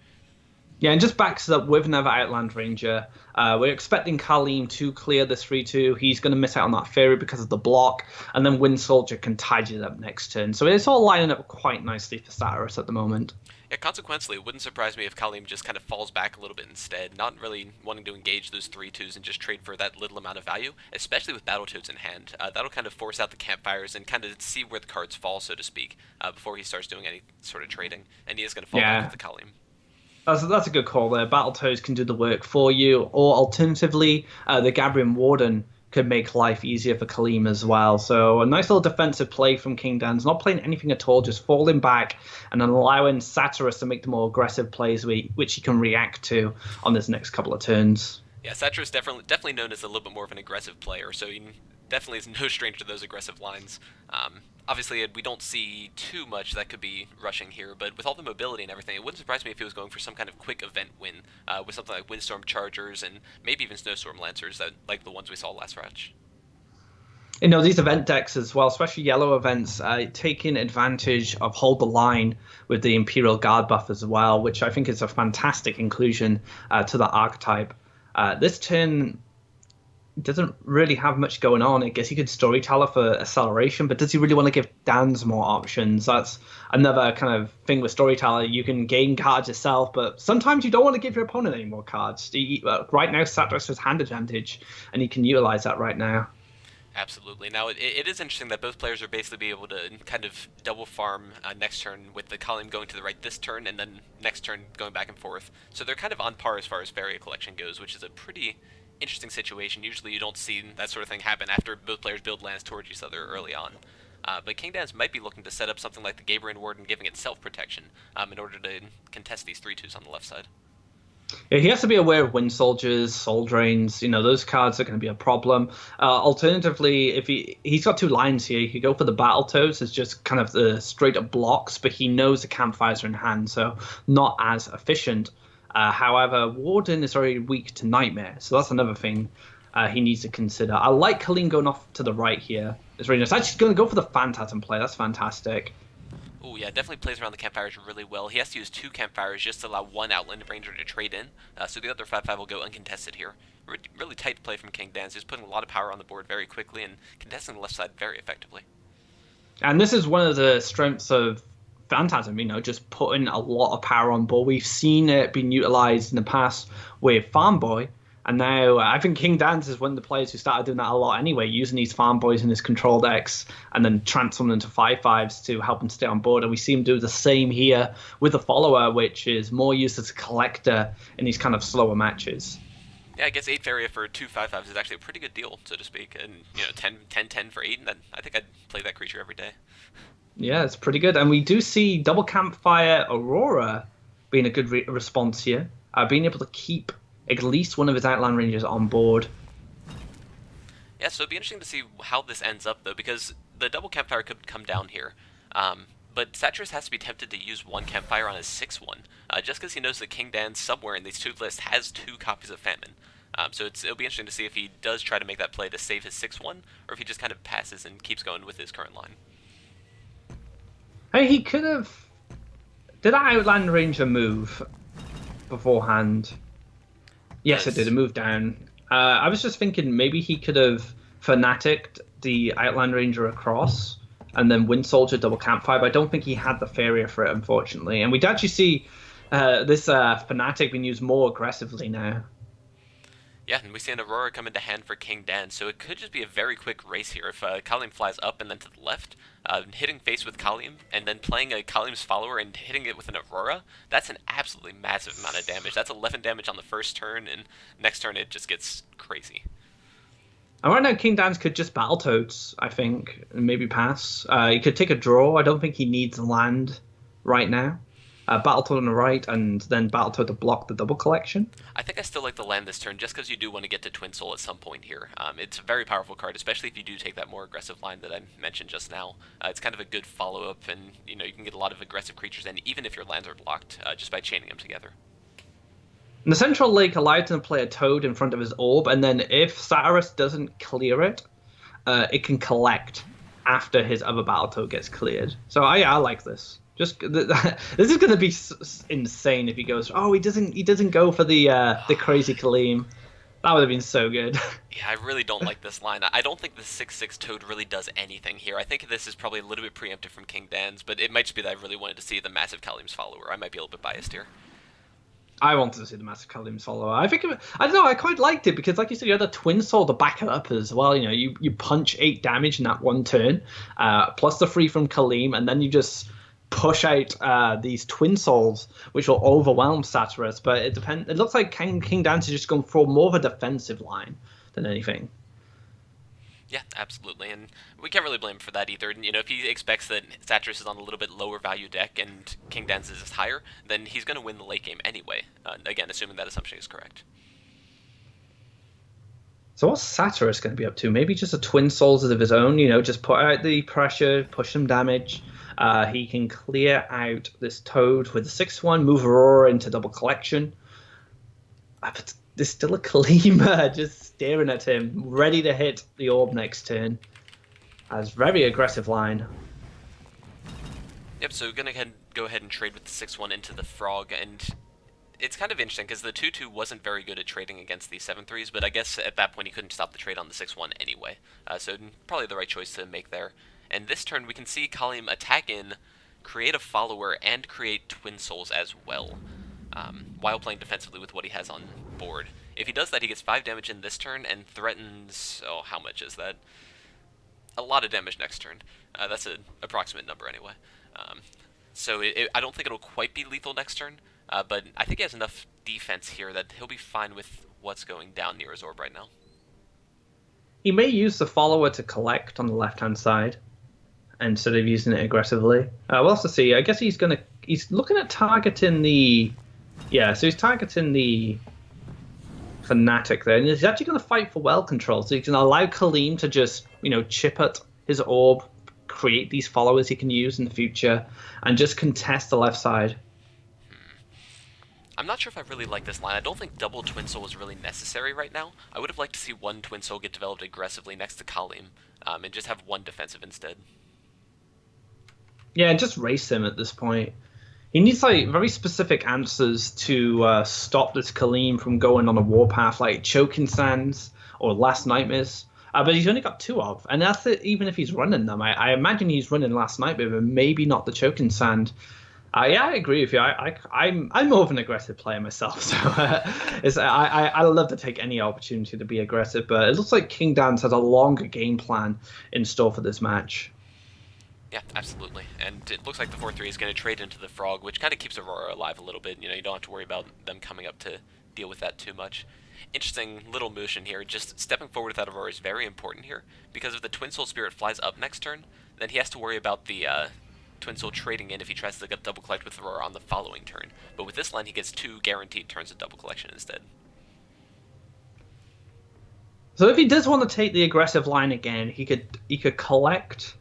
Yeah, and just backs up with another Outland Ranger. We're expecting Khalim to clear this 3-2. He's going to miss out on that Faeria because of the block, and then Wind Soldier can tidy it up next turn. So it's all lining up quite nicely for Satyrus at the moment. Yeah, consequently, it wouldn't surprise me if Khalim just kind of falls back a little bit instead, not really wanting to engage those 3-2s and just trade for that little amount of value, especially with Battletoads in hand. That'll kind of force out the campfires and kind of see where the cards fall, so to speak, before he starts doing any sort of trading, and he is going to fall back with the Khalim. That's a good call there. Battletoads can do the work for you, or alternatively, the Gabrian Warden could make life easier for Khalim as well. So a nice little defensive play from King Dan's, not playing anything at all, just falling back and then allowing Satyrus to make the more aggressive plays which he can react to on his next couple of turns. Yeah, Satyrus definitely known as a little bit more of an aggressive player, so he definitely is no stranger to those aggressive lines. Obviously, we don't see too much that could be rushing here, but with all the mobility and everything, it wouldn't surprise me if he was going for some kind of quick event win with something like Windstorm Chargers and maybe even Snowstorm Lancers, like the ones we saw last match. You know, these event decks as well, especially yellow events, taking advantage of Hold the Line with the Imperial Guard buff as well, which I think is a fantastic inclusion to the archetype. This turn doesn't really have much going on. I guess he could Storyteller for acceleration, but does he really want to give Dan's more options? That's another kind of thing with Storyteller. You can gain cards yourself, but sometimes you don't want to give your opponent any more cards. Right now, Satyrus has hand advantage, and he can utilize that right now. Absolutely. Now, it is interesting that both players are basically be able to kind of double farm next turn with the Khalim going to the right this turn, and then next turn going back and forth. So they're kind of on par as far as Faeria collection goes, which is a pretty interesting situation. Usually you don't see that sort of thing happen after both players build lands towards each other early on. But King Dan's might be looking to set up something like the Gabriel Warden, giving it self-protection in order to contest these 3-2s on the left side. Yeah, he has to be aware of Wind Soldiers, Soul Drains. You know, those cards are going to be a problem. Alternatively, if he's got two lines here, he could go for the Battletoads as just kind of the straight-up blocks, but he knows the campfires are in hand, so not as efficient. However, Warden is very weak to Nightmare, so that's another thing he needs to consider. I like Khalim going off to the right here. It's really nice. Actually, going to go for the Phantasm play. That's fantastic. Oh yeah, definitely plays around the campfires really well. He has to use 2 campfires just to allow one Outland Ranger to trade in, so the other 5/5 will go uncontested here. Really tight play from King Dan's. He's putting a lot of power on the board very quickly and contesting the left side very effectively. And this is one of the strengths of Phantasm, you know, just putting a lot of power on board. We've seen it being utilized in the past with Farm Boy, and now I think King Dan's is one of the players who started doing that a lot anyway, using these Farm Boys in his control decks and then transforming them into 5/5s to help him stay on board. And we see him do the same here with the Follower, which is more used as a collector in these kind of slower matches. Yeah, I guess 8 Faeria for 2 5/5s is actually a pretty good deal, so to speak. And, you know, 10 for 8, and I think I'd play that creature every day. Yeah, it's pretty good. And we do see Double Campfire Aurora being a good response here. Being able to keep at least one of his Outland Rangers on board. Yeah, so it'd be interesting to see how this ends up, though, because the Double Campfire could come down here. But Satyrus has to be tempted to use 1 Campfire on his 6/1, just because he knows that King Dan somewhere in these 2 lists has 2 copies of Famine. So it'll be interesting to see if he does try to make that play to save his 6/1, or if he just kind of passes and keeps going with his current line. Hey, he could have... Did that Outland Ranger move beforehand? Yes, it did. It moved down. I was just thinking maybe he could have Fanaticked the Outland Ranger across and then Wind Soldier Double Campfire, but I don't think he had the Faeria for it, unfortunately. And we'd actually see this Fanatic being used more aggressively now. Yeah, and we see an Aurora come into hand for King Dan, so it could just be a very quick race here. If Kalim flies up and then to the left, hitting face with Kalim, and then playing a Kalim's follower and hitting it with an Aurora, that's an absolutely massive amount of damage. That's 11 damage on the first turn, and next turn it just gets crazy. And right now, King Dan's could just Battletoads, I think, and maybe pass. He could take a draw. I don't think he needs land right now. Battletoad on the right, and then Battletoad to block the double collection. I think I still like the land this turn just because you do want to get to Twin Soul at some point here. It's a very powerful card, especially if you do take that more aggressive line that I mentioned just now. It's kind of a good follow-up, and you can get a lot of aggressive creatures in, even if your lands are blocked, just by chaining them together. And the Central Lake allowed him to play a Toad in front of his orb, and then if Satirus doesn't clear it, it can collect after his other Battletoad gets cleared. So I like this. Just this is going to be insane if he goes. Oh, he doesn't go for the crazy Kalim. That would have been so good. Yeah, I really don't like this line. I don't think the 6/6 Toad really does anything here. I think this is probably a little bit preemptive from King Dan's, but it might just be that I really wanted to see the massive Kalim's follower. I might be a little bit biased here. I wanted to see the massive Kalim's follower. I don't know. I quite liked it because, like you said, you had a Twin Soul to back it up as well. You punch 8 damage in that one turn, plus the free from Kalim, and then you just push out these Twin Souls, which will overwhelm Satirus. But it depends. It looks like King Dance is just going for more of a defensive line than anything. Yeah, absolutely, and we can't really blame him for that either. If he expects that Satirus is on a little bit lower value deck and King Dan's is higher, then he's going to win the late game anyway. Again, assuming that assumption is correct. So what's Satirus going to be up to? Maybe just a Twin Souls of his own, just put out the pressure, push some damage. He can clear out this Toad with a 6/1, move Aurora into double collection. But there's still a Kalima just staring at him, ready to hit the orb next turn. That's very aggressive line. Yep, so we're going to go ahead and trade with the 6/1 into the Frog, and it's kind of interesting because the 2/2 wasn't very good at trading against the 7/3s, but I guess at that point he couldn't stop the trade on the 6/1 anyway. So probably the right choice to make there. And this turn we can see Kalim attack in, create a follower, and create Twin Souls as well, while playing defensively with what he has on board. If he does that, he gets 5 damage in this turn and threatens... oh, how much is that? A lot of damage next turn. That's an approximate number anyway. So I don't think it'll quite be lethal next turn, but I think he has enough defense here that he'll be fine with what's going down near his orb right now. He may use the follower to collect on the left-hand side instead of using it aggressively. We'll have to see. I guess he's looking at targeting the... yeah, so he's targeting the Fanatic there. And he's actually going to fight for well control. So he can allow Kalim to just, chip at his orb, create these followers he can use in the future, and just contest the left side. I'm not sure if I really like this line. I don't think double Twin Soul is really necessary right now. I would have liked to see one Twin Soul get developed aggressively next to Kalim, and just have one defensive instead. Yeah, just race him at this point. He needs very specific answers to stop this Kalim from going on a warpath, like Choking Sands or Last Nightmares. But he's only got 2 of, and that's it, even if he's running them. I imagine he's running Last Nightmare, but maybe not the Choking Sand. Yeah, I agree with you. I'm more of an aggressive player myself, so I love to take any opportunity to be aggressive. But it looks like King Dance has a longer game plan in store for this match. Yeah, absolutely. And it looks like the 4/3 is going to trade into the Frog, which kind of keeps Aurora alive a little bit. You don't have to worry about them coming up to deal with that too much. Interesting little motion here. Just stepping forward with that Aurora is very important here, because if the Twin Soul Spirit flies up next turn, then he has to worry about the Twin Soul trading in if he tries to double collect with Aurora on the following turn. But with this line, he gets 2 guaranteed turns of double collection instead. So if he does want to take the aggressive line again, he could collect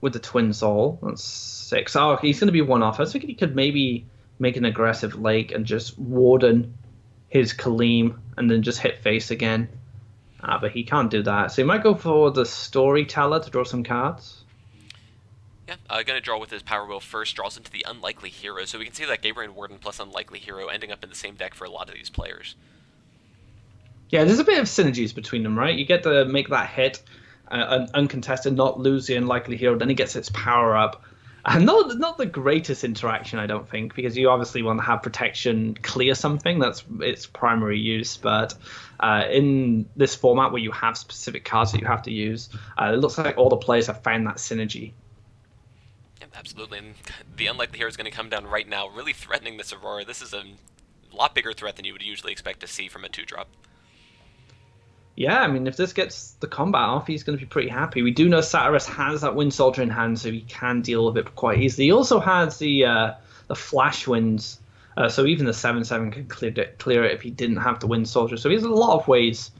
with the Twin Soul. That's 6. Oh, he's going to be 1 off. I was thinking he could maybe make an aggressive lake and just warden his Kalim and then just hit face again. But he can't do that. So he might go for the Storyteller to draw some cards. Yeah, going to draw with his Power Wheel first, draws into the Unlikely Hero. So we can see that Gabriel Warden plus Unlikely Hero ending up in the same deck for a lot of these players. Yeah, there's a bit of synergies between them, right? You get to make that hit, uncontested, not lose the Unlikely Hero, then he gets its power up. And not the greatest interaction, I don't think, because you obviously want to have protection clear something. That's its primary use. But in this format where you have specific cards that you have to use, it looks like all the players have found that synergy. Yeah, absolutely. And the unlikely hero is going to come down right now, really threatening this Aurora. This is a lot bigger threat than you would usually expect to see from a 2-drop. Yeah, I mean, if this gets the combat off, he's going to be pretty happy. We do know Satyrus has that Wind Soldier in hand, so he can deal with it quite easily. He also has the Flash Winds, so even the 7/7 can clear it if he didn't have the Wind Soldier. So he has a lot of ways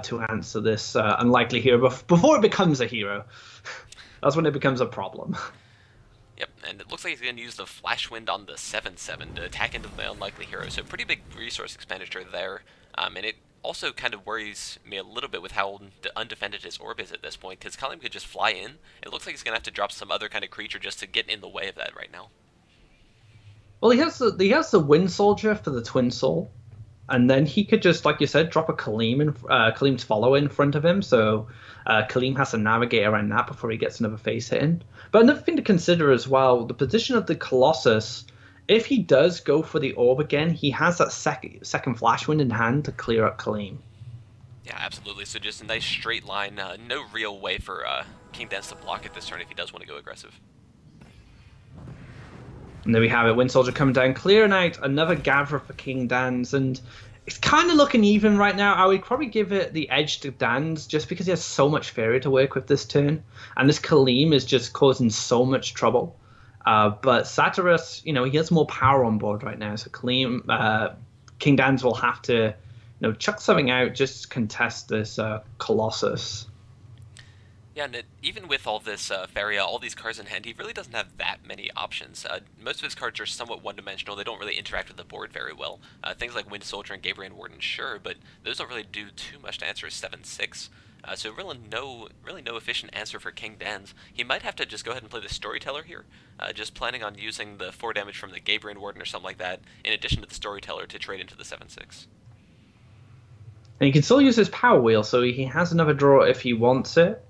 to answer this unlikely hero before it becomes a hero. That's when it becomes a problem. Yep, and it looks like he's going to use the Flash Wind on the 7/7 to attack into the unlikely hero, so pretty big resource expenditure there, and it also kind of worries me a little bit with how undefended his orb is at this point, because Kalium could just fly in. It looks like he's going to have to drop some other kind of creature just to get in the way of that right now. Well, he has the Wind Soldier for the Twin Soul, and then he could just, like you said, drop a Kaleem's follow in front of him, so Kaleem has to navigate around that before he gets another face hit in. But another thing to consider as well, the position of the Colossus. If he does go for the orb again, he has that second Flash Wind in hand to clear up Kaleem. Yeah, absolutely. So just a nice straight line. No real way for King Dance to block it this turn if he does want to go aggressive. And there we have it. Wind Soldier coming down, clearing out another Gatherer for King Dance. And it's kind of looking even right now. I would probably give it the edge to Dance just because he has so much Faeria to work with this turn. And this Kaleem is just causing so much trouble. But Satyrus, he has more power on board right now. So Kaleem, King Dans will have to, chuck something out just to contest this Colossus. Yeah, and even with all this Faeria, all these cards in hand, he really doesn't have that many options. Most of his cards are somewhat one-dimensional. They don't really interact with the board very well. Things like Wind Soldier and Gabriel Warden, sure, but those don't really do too much to answer a 7/6. So really no efficient answer for King Dans. He might have to just go ahead and play the Storyteller here, just planning on using the 4 damage from the Gabriel Warden or something like that, in addition to the Storyteller to trade into the 7/6. And he can still use his Power Wheel, so he has another draw if he wants it.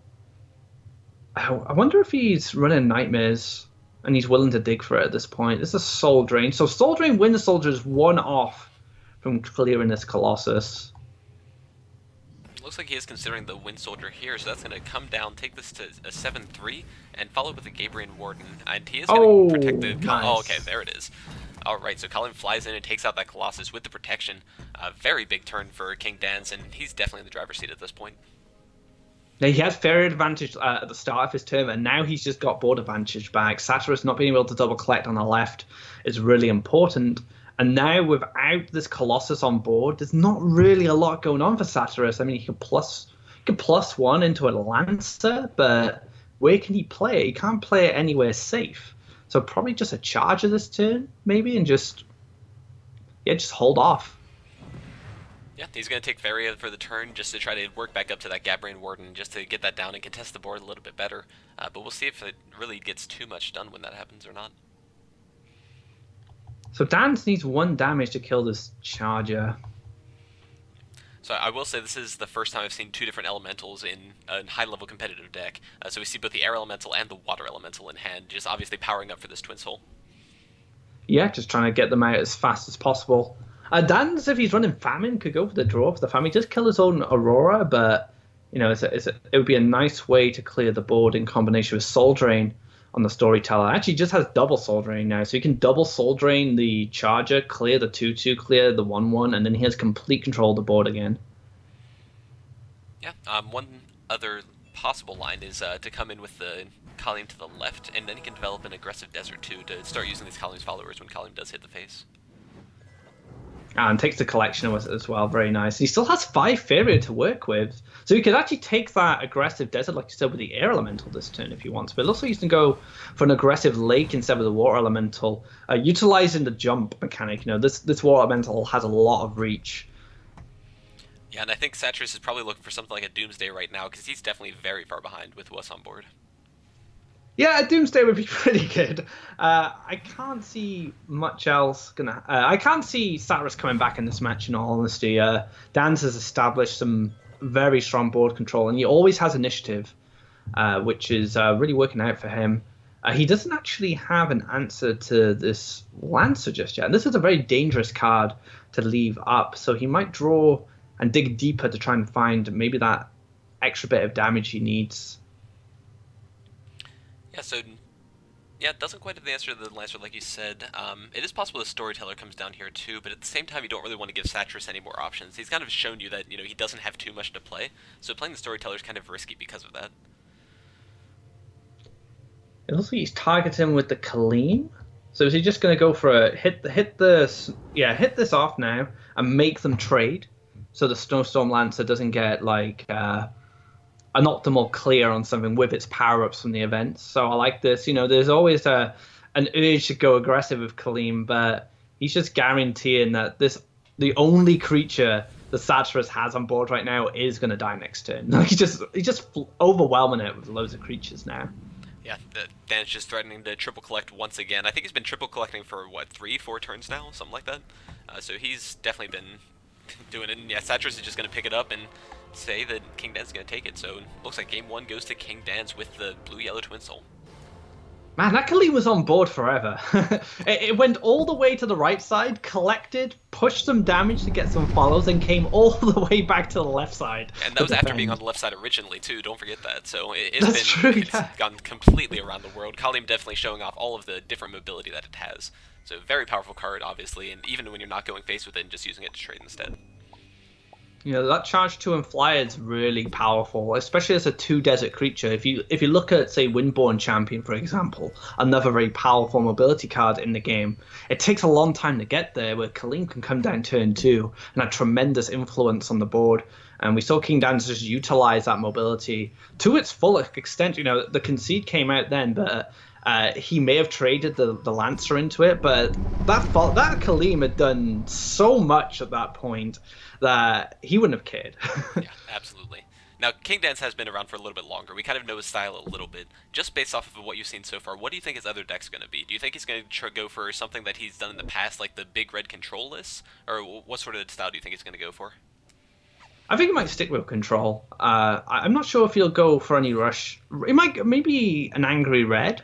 I wonder if he's running Nightmares and he's willing to dig for it at this point. This is Soul Drain. So Soul Drain Wind Soldier is 1 off from clearing this Colossus. Looks like he is considering the Wind Soldier here, so that's going to come down, take this to a 7/3, and follow with the Gabriel Warden. And he is going to protect the... Nice. Oh, okay, there it is. Alright, so Colin flies in and takes out that Colossus with the protection. Very big turn for King Dans, and he's definitely in the driver's seat at this point. Now, he had Faeria advantage at the start of his turn, and now he's just got board advantage back. Satyrus not being able to double collect on the left is really important. And now, without this Colossus on board, there's not really a lot going on for Satyrus. I mean, he can plus 1 into a Lancer, but where can he play it? He can't play it anywhere safe. So probably just a Charger this turn, maybe, and just hold off. Yeah, he's going to take Faeria for the turn just to try to work back up to that Gabriel Warden, just to get that down and contest the board a little bit better. But we'll see if it really gets too much done when that happens or not. So Dance needs 1 damage to kill this Charger. So I will say this is the first time I've seen 2 different elementals in a high-level competitive deck. So we see both the air elemental and the water elemental in hand, just obviously powering up for this Twin Soul. Yeah, just trying to get them out as fast as possible. Dance, if he's running Famine, could go for the draw for the Famine. Just kill his own Aurora, but it would be a nice way to clear the board in combination with Soul Drain on the Storyteller. Actually, just has double Soul Drain now, so you can double Soul Drain the Charger, clear the 2/2, clear the 1/1, and then he has complete control of the board again. Yeah, one other possible line is to come in with the Kalium to the left, and then he can develop an aggressive Desert too to start using these Kalium's followers when Kalium does hit the face. And takes the collection with it as well. Very nice. He still has 5 Faeria to work with. So he could actually take that aggressive Desert, like you said, with the Air Elemental this turn if he wants. But it looks like he's going to go for an aggressive Lake instead of the Water Elemental, utilizing the jump mechanic. This Water Elemental has a lot of reach. Yeah, and I think Satyrus is probably looking for something like a Doomsday right now, because he's definitely very far behind with what's on board. Yeah, a Doomsday would be pretty good. I can't see much else I can't see Satyrus coming back in this match, in all honesty. Dance has established some very strong board control, and he always has initiative, which is really working out for him. He doesn't actually have an answer to this Lancer just yet. And this is a very dangerous card to leave up. So he might draw and dig deeper to try and find maybe that extra bit of damage he needs. Yeah, so yeah, it doesn't quite have the answer to the Lancer, like you said. It is possible the Storyteller comes down here too, but at the same time, you don't really want to give Satras any more options. He's kind of shown you that he doesn't have too much to play, so playing the Storyteller is kind of risky because of that. It looks like he's targeting with the Kaleem. So is he just going to go for a hit this off now and make them trade, so the Snowstorm Lancer doesn't get like an optimal clear on something with its power-ups from the events. So I like this. There's always an urge to go aggressive with Kaleem, but he's just guaranteeing that the only creature the Satras has on board right now is going to die next turn. Like he's just overwhelming it with loads of creatures now. Yeah, Dan's just threatening to triple collect once again. I think he's been triple collecting for, 3-4 turns now? Something like that. So he's definitely been doing it. And yeah, Satras is just going to pick it up and say that King Dan's going to take it. So looks like game 1 goes to King Dan's with the blue-yellow Twin Soul. Man, that Kaleem was on board forever. it went all the way to the right side, collected, pushed some damage to get some follows, and came all the way back to the left side. And that was after being on the left side originally, too. Don't forget that. So it's gone completely around the world. Kaleem definitely showing off all of the different mobility that it has. So very powerful card, obviously, and even when you're not going face with it and just using it to trade instead. That charge 2 and flyer is really powerful, especially as a 2 desert creature. If you look at, say, Windborn Champion, for example, another very powerful mobility card in the game, it takes a long time to get there, where Kaleem can come down turn 2 and have tremendous influence on the board. And we saw King Dan just utilize that mobility to its full extent. The concede came out then, but he may have traded the Lancer into it, but that Kaleem had done so much at that point that he wouldn't have cared. Yeah, absolutely. Now, King Dan's has been around for a little bit longer. We kind of know his style a little bit. Just based off of what you've seen so far, what do you think his other deck's going to be? Do you think he's going to go for something that he's done in the past, like the big red control lists? Or what sort of style do you think he's going to go for? I think he might stick with control. I'm not sure if he'll go for any rush. He might maybe an angry red.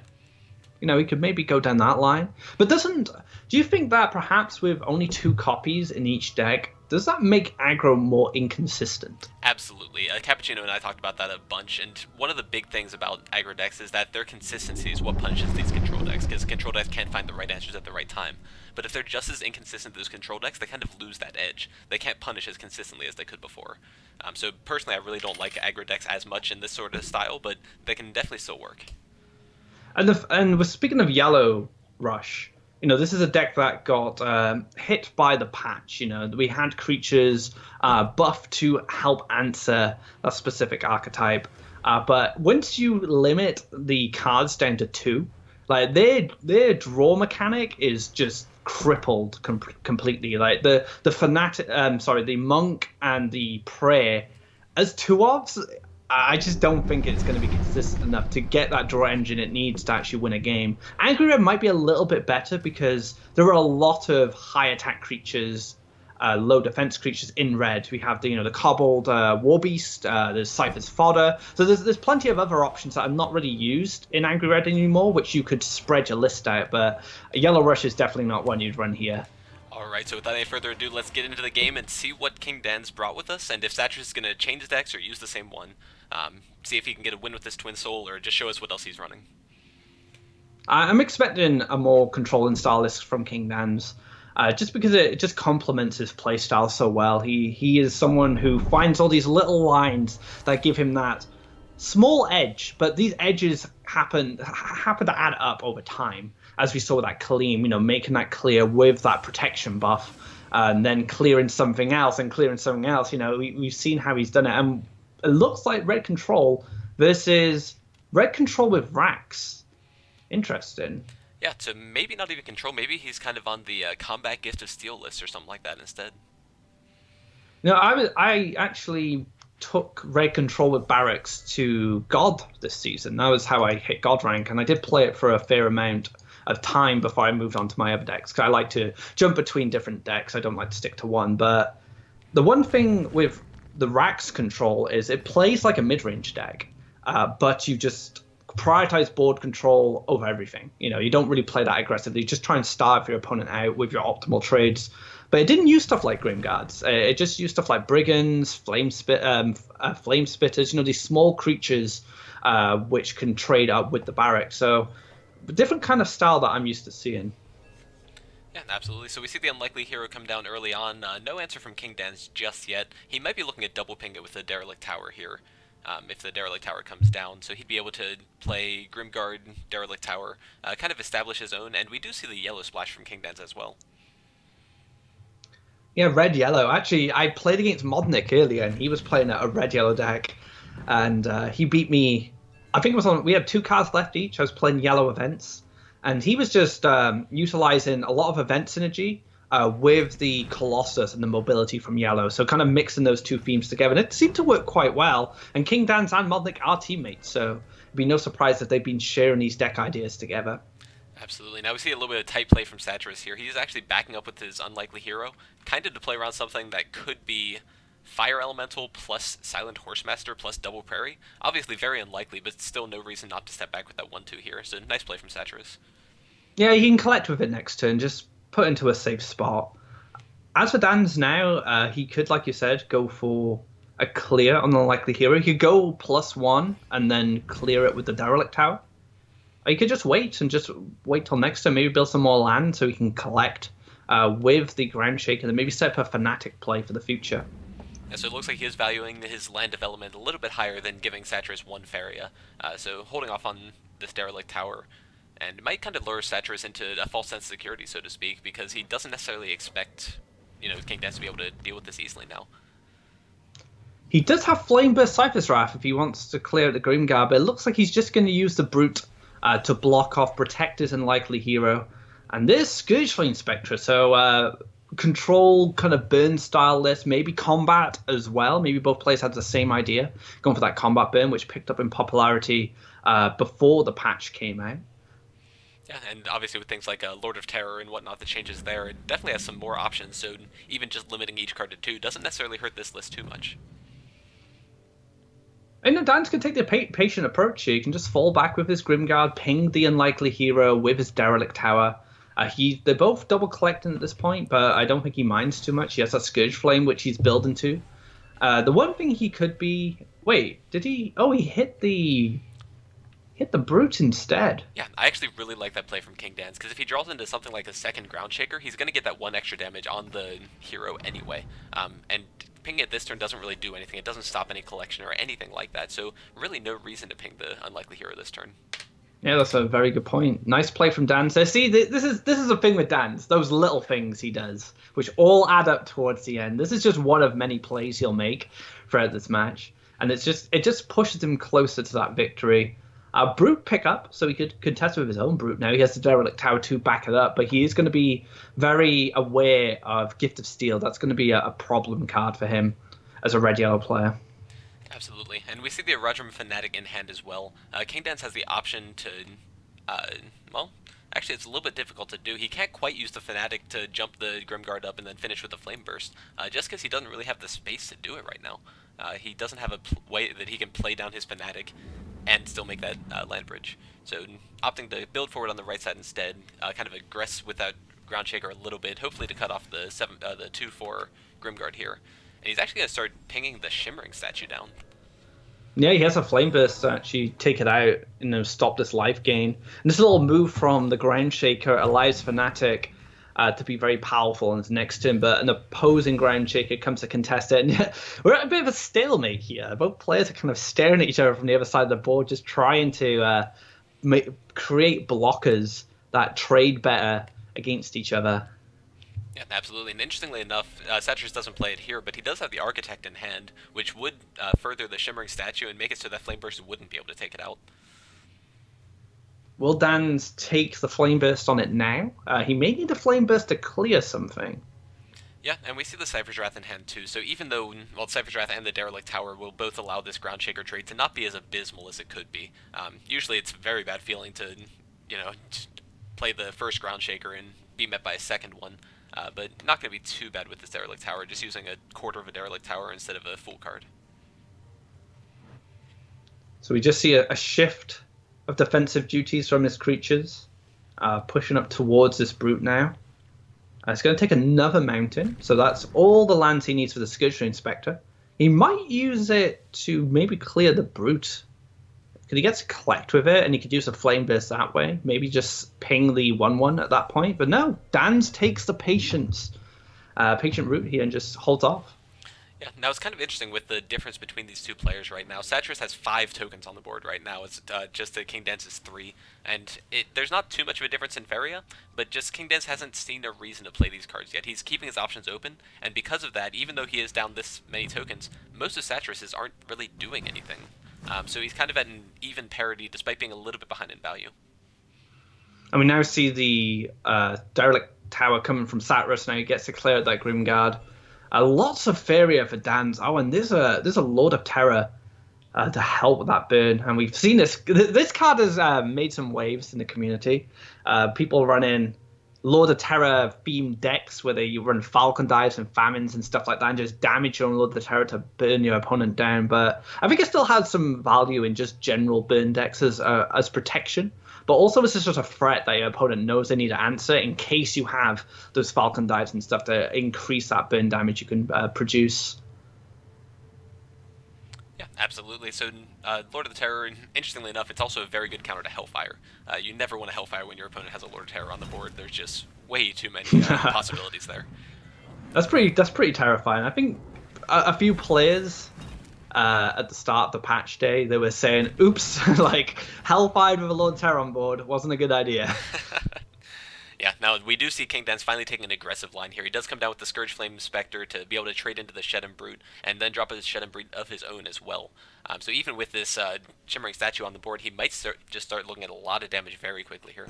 He could maybe go down that line. But do you think that perhaps with only 2 copies in each deck, does that make aggro more inconsistent? Absolutely. Cappuccino and I talked about that a bunch, and one of the big things about aggro decks is that their consistency is what punishes these control decks, because control decks can't find the right answers at the right time. But if they're just as inconsistent as those control decks, they kind of lose that edge. They can't punish as consistently as they could before. So personally, I really don't like aggro decks as much in this sort of style, but they can definitely still work. And we're speaking of Yellow Rush, this is a deck that got hit by the patch. We had creatures buffed to help answer a specific archetype. But once you limit the cards down to 2, like their draw mechanic is just crippled completely. Like the monk and the prayer as 2-ofs. I just don't think it's going to be consistent enough to get that draw engine it needs to actually win a game. Angry Red might be a little bit better because there are a lot of high attack creatures, low defense creatures in red. We have the Kobold Warbeast, there's Cypher's Fodder. So there's plenty of other options that are not really used in Angry Red anymore, which you could spread your list out. But a Yellow Rush is definitely not one you'd run here. Alright, so without any further ado, let's get into the game and see what King Dan's brought with us, and if Satras is going to change his decks or use the same one. See if he can get a win with this Twin Soul, or just show us what else he's running. I'm expecting a more controlling style list from King Dan's, just because it just complements his playstyle so well. He is someone who finds all these little lines that give him that small edge, but these edges happen to add up over time. As we saw with that Kaleem, making that clear with that protection buff, and then clearing something else and clearing something else. We've seen how he's done it, and it looks like red control versus red control with Rax. Interesting. Yeah, so maybe not even control. Maybe he's kind of on the combat gift of steel list or something like that instead. No, I actually took red control with Barracks to God this season. That was how I hit God rank, and I did play it for a fair amount of time before I moved on to my other decks, because I like to jump between different decks. I don't like to stick to one. But the one thing with the Rax control is it plays like a mid-range deck, but you just prioritize board control over everything. You don't really play that aggressively. Just try and starve your opponent out with your optimal trades. But it didn't use stuff like Grim Guards. It just used stuff like Brigands, Flame Spitters, these small creatures which can trade up with the barrack. So a different kind of style that I'm used to seeing. Yeah, absolutely. So we see the Unlikely Hero come down early on. No answer from King Dan's just yet. He might be looking at double ping it with the Derelict Tower here, if the Derelict Tower comes down. So he'd be able to play Grimguard, Derelict Tower, kind of establish his own, and we do see the yellow splash from King Dan's as well. Yeah, red-yellow. Actually, I played against Modnik earlier, and he was playing a red-yellow deck, and he beat me. I think it was on. We had 2 cards left each. I was playing yellow events, and he was just utilizing a lot of event synergy with the Colossus and the mobility from yellow. So kind of mixing those 2 themes together, and it seemed to work quite well. And King Dan's and Modnik are teammates, so it'd be no surprise that they've been sharing these deck ideas together. Absolutely. Now we see a little bit of tight play from Satyrus here. He's actually backing up with his Unlikely Hero, kind of to play around something that could be Fire Elemental plus Silent Horsemaster plus Double Prairie. Obviously very unlikely, but still no reason not to step back with that 1-2 here. So nice play from Satyrus. Yeah, he can collect with it next turn, just put into a safe spot. As for Dan's now, he could, like you said, go for a clear on the Unlikely Hero. He could go +1 and then clear it with the Derelict Tower. Or you could just wait till next turn, maybe build some more land so he can collect with the Ground Shaker, and maybe set up a Fanatic play for the future. Yeah, so it looks like he is valuing his land development a little bit higher than giving Satyrus 1 Faeria. So holding off on this Derelict Tower, and it might kind of lure Satyrus into a false sense of security, so to speak, because he doesn't necessarily expect, King Dan to be able to deal with this easily now. He does have Flameburst Cypher's Wrath if he wants to clear the Grimguard, but it looks like he's just going to use the Brute to block off Protector's Unlikely Hero. And this Scourgeflame Spectre, so control kind of burn style list, maybe combat as well. Maybe both players had the same idea, going for that combat burn, which picked up in popularity before the patch came out. Yeah, and obviously with things like Lord of Terror and whatnot, the changes there, it definitely has some more options, so even just limiting each card to 2 doesn't necessarily hurt this list too much. And Dan's can take the patient approach here. He can just fall back with his Grimguard, ping the Unlikely Hero with his Derelict Tower. They're both double collecting at this point, but I don't think he minds too much. He has that Scourge Flame, which he's building to. The one thing he could be... Wait, did he... Oh, he hit the Brute instead. Yeah, I actually really like that play from King Dan's, because if he draws into something like a second Ground Shaker, he's going to get that 1 extra damage on the hero anyway. And pinging it this turn doesn't really do anything. It doesn't stop any collection or anything like that, so really no reason to ping the Unlikely Hero this turn. Yeah, that's a very good point. Nice play from Dan. So see, this is a thing with Dan's. Those little things he does, which all add up towards the end. This is just one of many plays he'll make throughout this match, and it just pushes him closer to that victory. Brute pick up, so he could contest with his own Brute now. He has the Derelict Tower to back it up, but he is going to be very aware of Gift of Steel. That's going to be a problem card for him as a red-yellow player. Absolutely, and we see the Erodrum Fanatic in hand as well. King Dan's has the option to, well, actually it's a little bit difficult to do. He can't quite use the Fanatic to jump the Grimguard up and then finish with the Flame Burst, just because he doesn't really have the space to do it right now. He doesn't have a way that he can play down his Fanatic and still make that land bridge. So opting to build forward on the right side instead, kind of aggress with that Ground Shaker a little bit, hopefully to cut off the 2/4 Grimguard here. And he's actually going to start pinging the Shimmering statue down. Yeah, he has a Flame Burst to actually take it out and stop this life gain. And this little move from the Ground Shaker allows Fnatic to be very powerful in his next turn, but an opposing Ground Shaker comes to contest it. And we're at a bit of a stalemate here. Both players are kind of staring at each other from the other side of the board, just trying to create blockers that trade better against each other. Yeah, absolutely. And interestingly enough, Satyrus doesn't play it here, but he does have the Architect in hand, which would further the Shimmering Statue and make it so that Flame Burst wouldn't be able to take it out. Will Dan take the Flame Burst on it now? He may need a Flame Burst to clear something. Yeah, and we see the Cypher's Wrath in hand too, so even though, well, Cypher's Wrath and the Derelict Tower will both allow this Ground Shaker trade to not be as abysmal as it could be. Usually it's a very bad feeling to, just play the first Ground Shaker and be met by a second one. But not going to be too bad with this Derelict Tower, just using a quarter of a Derelict Tower instead of a full card. So we just see a shift of defensive duties from his creatures, pushing up towards this brute now. It's going to take another mountain, so that's all the lands he needs for the Skirmisher Inspector. He might use it to maybe clear the brute. Because he gets to collect with it, and he could use a Flame Burst that way. Maybe just ping the 1/1 at that point. But no, Dan's takes the patient route here and just holds off. Yeah, now it's kind of interesting with the difference between these two players right now. Satyrus has 5 tokens on the board right now. It's just King Dance's 3. And there's not too much of a difference in Faeria, but just King Dance hasn't seen a reason to play these cards yet. He's keeping his options open, and because of that, even though he is down this many tokens, most of Satyrus's aren't really doing anything. So he's kind of at an even parity, despite being a little bit behind in value. And we now see the Derelict Tower coming from Satyrus. Now he gets to clear out that Grimguard. Lots of Faeria for Dan's. Oh, and there's a Lord of Terror to help with that burn. And we've seen this. This card has made some waves in the community. People running Lord of Terror themed decks where they run Falcon Dives and Famines and stuff like that and just damage your own Lord of the Terror to burn your opponent down. But I think it still has some value in just general burn decks as protection. But also this is just a threat that your opponent knows they need to answer in case you have those Falcon Dives and stuff to increase that burn damage you can produce. Yeah, absolutely. So Lord of the Terror, interestingly enough, it's also a very good counter to Hellfire. You never want to Hellfire when your opponent has a Lord of Terror on the board. There's just way too many possibilities there. That's pretty terrifying. I think a few players at the start of the patch day, they were saying, oops, like Hellfire with a Lord of Terror on board wasn't a good idea. Yeah, now we do see King Dance finally taking an aggressive line here. He does come down with the Scourge Flame Spectre to be able to trade into the Shed and Brute, and then drop his Shed and Brute of his own as well. So even with this Shimmering Statue on the board, he might just start looking at a lot of damage very quickly here.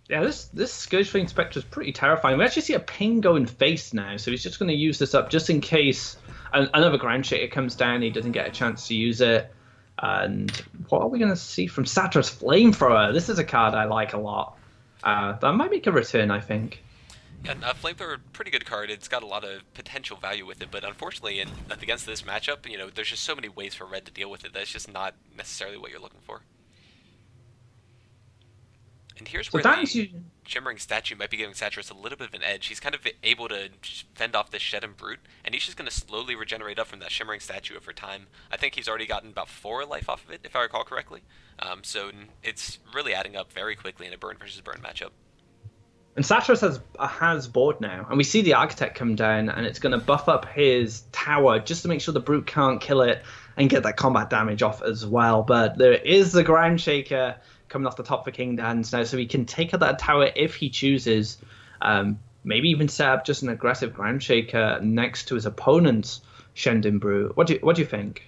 Yeah, this Scourge Flame Spectre is pretty terrifying. We actually see a ping going face now, so he's just going to use this up just in case another Ground Shaker comes down, he doesn't get a chance to use it. And what are we going to see from Satyrus? Flamethrower. This is a card I like a lot. That might make a return, I think. Yeah, Flamethrower, pretty good card. It's got a lot of potential value with it, but unfortunately, against this matchup, there's just so many ways for Red to deal with it. That's just not necessarily what you're looking for. And here's where the Shimmering Statue might be giving Satyrus a little bit of an edge. He's kind of able to fend off this Shed and Brute, and he's just going to slowly regenerate up from that Shimmering Statue over time. I think he's already gotten about 4 life off of it, if I recall correctly. So it's really adding up very quickly in a burn versus burn matchup. And Satyrus has board now, and we see the Architect come down, and it's going to buff up his tower just to make sure the Brute can't kill it and get that combat damage off as well. But there is the Ground Shaker coming off the top for King Dance now, so he can take out that tower if he chooses. Maybe even set up just an aggressive Ground Shaker next to his opponent's Shed and Brute. What do you think?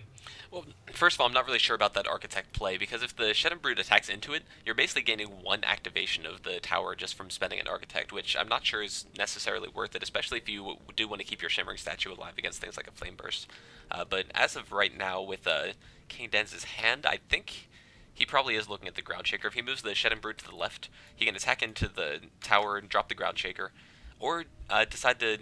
Well, first of all, I'm not really sure about that Architect play, because if the Shed and Brute attacks into it, you're basically gaining 1 activation of the tower just from spending an Architect, which I'm not sure is necessarily worth it, especially if you do want to keep your Shimmering Statue alive against things like a Flame Burst. But as of right now, with King Dance's hand, I think he probably is looking at the Ground Shaker. If he moves the Shed and Brute to the left, he can attack into the tower and drop the Ground Shaker, or decide to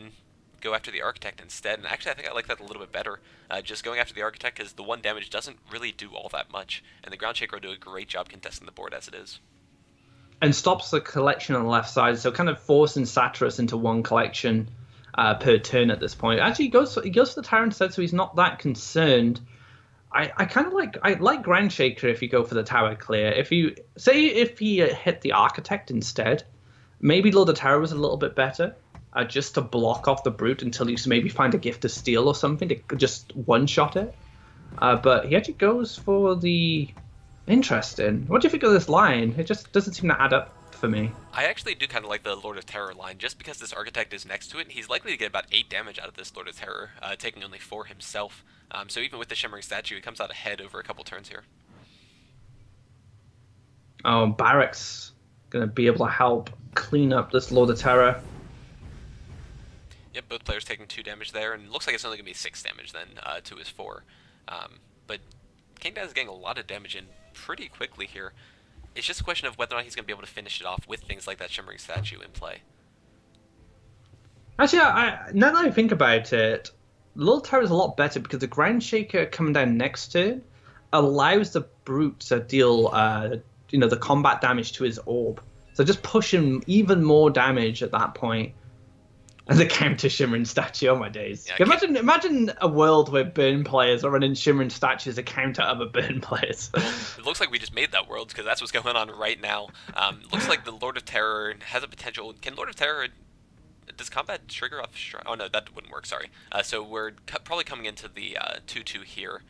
go after the Architect instead. And actually, I think I like that a little bit better. Just going after the Architect, because the 1 damage doesn't really do all that much, and the Ground Shaker will do a great job contesting the board as it is. And stops the collection on the left side, so kind of forcing Satyrus into 1 collection per turn at this point. Actually, he goes for the tower instead, so he's not that concerned. I kind of like Ground Shaker if you go for the tower clear. If he hit the Architect instead, maybe Lord of Terror was a little bit better, just to block off the Brute until you maybe find a Gift of Steel or something to just one-shot it. But he actually goes for the interesting. What do you think of this line? It just doesn't seem to add up for me. I actually do kind of like the Lord of Terror line, just because this Architect is next to it. He's likely to get about 8 damage out of this Lord of Terror, taking only 4 himself. So even with the Shimmering Statue, he comes out ahead over a couple turns here. Oh, Barrack's going to be able to help clean up this Lord of Terror. Yep, both players taking 2 damage there, and it looks like it's only going to be 6 damage then to his 4. But King Dad is getting a lot of damage in pretty quickly here. It's just a question of whether or not he's going to be able to finish it off with things like that Shimmering Statue in play. Actually, now that I think about it, Lord Terror is a lot better because the Ground Shaker coming down next turn allows the brute to deal, the combat damage to his orb. So just push him even more damage at that point. And the counter Shimmering Statue, oh my days. Yeah, imagine a world where Burn players are running Shimmering Statues to counter other Burn players. It looks like we just made that world, because that's what's going on right now. Looks like the Lord of Terror has a potential... Can Lord of Terror... Does combat trigger off... Oh no, that wouldn't work, sorry. So we're probably coming into the 2-2 here.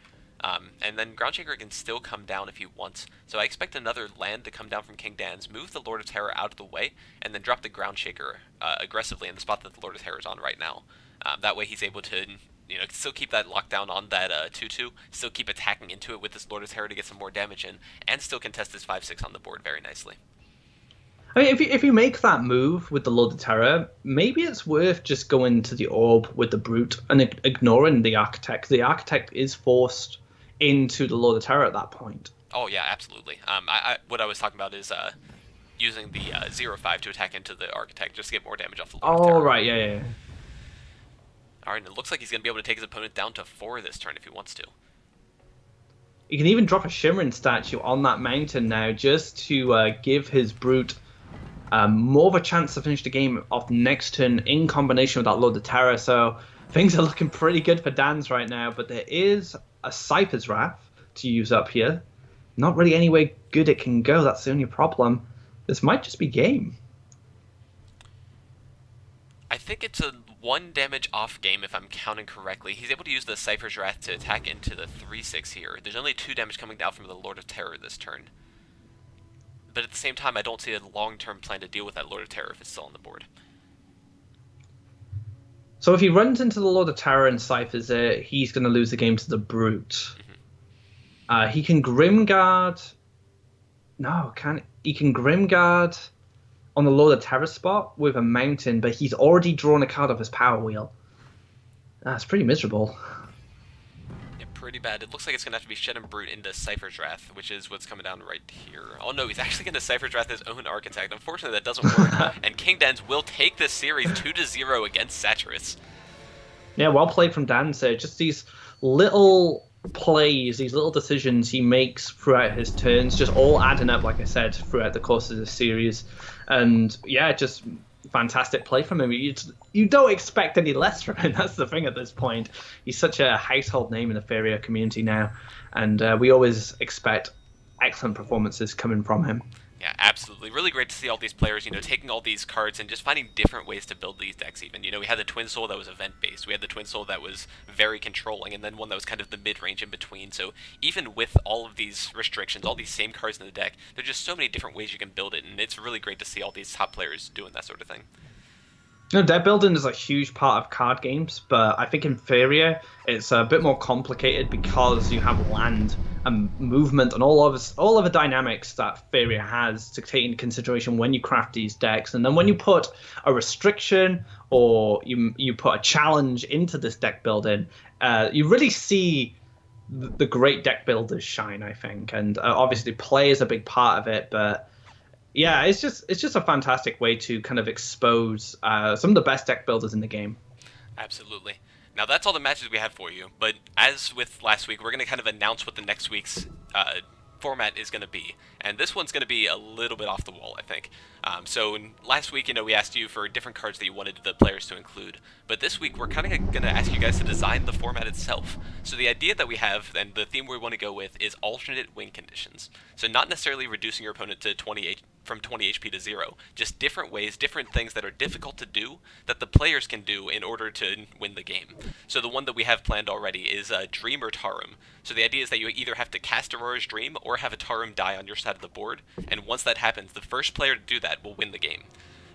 And then Groundshaker can still come down if he wants. So I expect another land to come down from King Dan's, move the Lord of Terror out of the way, and then drop the Groundshaker aggressively in the spot that the Lord of Terror is on right now. That way he's able to, still keep that lockdown on that 2-2, still keep attacking into it with this Lord of Terror to get some more damage in, and still contest this 5-6 on the board very nicely. I mean, if you make that move with the Lord of Terror, maybe it's worth just going to the Orb with the Brute and ignoring the Architect. The Architect is forced into the Lord of Terror at that point. Oh yeah, absolutely. What I was talking about is using the 0-5 to attack into the Architect just to get more damage off the Lord of Terror. Oh, right, yeah. Alright, and it looks like he's going to be able to take his opponent down to 4 this turn if he wants to. He can even drop a Shimmering Statue on that mountain now just to give his Brute more of a chance to finish the game off next turn in combination with that Lord of Terror. So things are looking pretty good for Dan's right now, but there is a Cypher's Wrath to use up here. Not really any way good it can go. That's the only problem. This might just be game. I think it's a 1 damage off game if I'm counting correctly. He's able to use the Cypher's Wrath to attack into the 3-6 here. There's only 2 damage coming down from the Lord of Terror this turn. But at the same time, I don't see a long-term plan to deal with that Lord of Terror if it's still on the board. So if he runs into the Lord of Terror and ciphers it, he's going to lose the game to the Brute. Mm-hmm. He can Grimguard... No, he can Grimguard on the Lord of Terror spot with a mountain, but he's already drawn a card off his power wheel. That's pretty miserable. Yeah, pretty bad. It looks like it's going to have to be Shed and Brute into Cypher's Wrath, which is what's coming down right here. Oh no, he's actually going to Cypher's Wrath his own Architect. Unfortunately, that doesn't work, and King Dan's will take this series 2-0 against Satyrus. Yeah, well played from Dan. So just these little plays, these little decisions he makes throughout his turns, just all adding up, like I said, throughout the course of the series. And yeah, just fantastic play from him. You don't expect any less from him. That's the thing at this point. He's such a household name in the Faeria community now, and we always expect excellent performances coming from him. Yeah, absolutely. Really great to see all these players, taking all these cards and just finding different ways to build these decks even. We had the Twin Soul that was event-based. We had the Twin Soul that was very controlling, and then one that was kind of the mid-range in between. So even with all of these restrictions, all these same cards in the deck, there's just so many different ways you can build it, and it's really great to see all these top players doing that sort of thing. Deck building is a huge part of card games, but I think in Faeria it's a bit more complicated because you have land and movement and all of the dynamics that Faeria has to take into consideration when you craft these decks. And then when you put a restriction or you put a challenge into this deck building, you really see the great deck builders shine, I think. And obviously play is a big part of it, but yeah, it's just a fantastic way to kind of expose some of the best deck builders in the game. Absolutely. Now that's all the matches we have for you, but as with last week, we're going to kind of announce what the next week's format is going to be, and this one's going to be a little bit off the wall, I think. So last week, we asked you for different cards that you wanted the players to include, but this week we're kind of going to ask you guys to design the format itself. So the idea that we have, and the theme we want to go with, is alternate win conditions. So not necessarily reducing your opponent to 28 from 20 HP to 0, just different ways, different things that are difficult to do that the players can do in order to win the game. So the one that we have planned already is Dream or Tarum. So the idea is that you either have to cast Aurora's Dream or have a Tarum die on your side of the board, and once that happens, the first player to do that will win the game.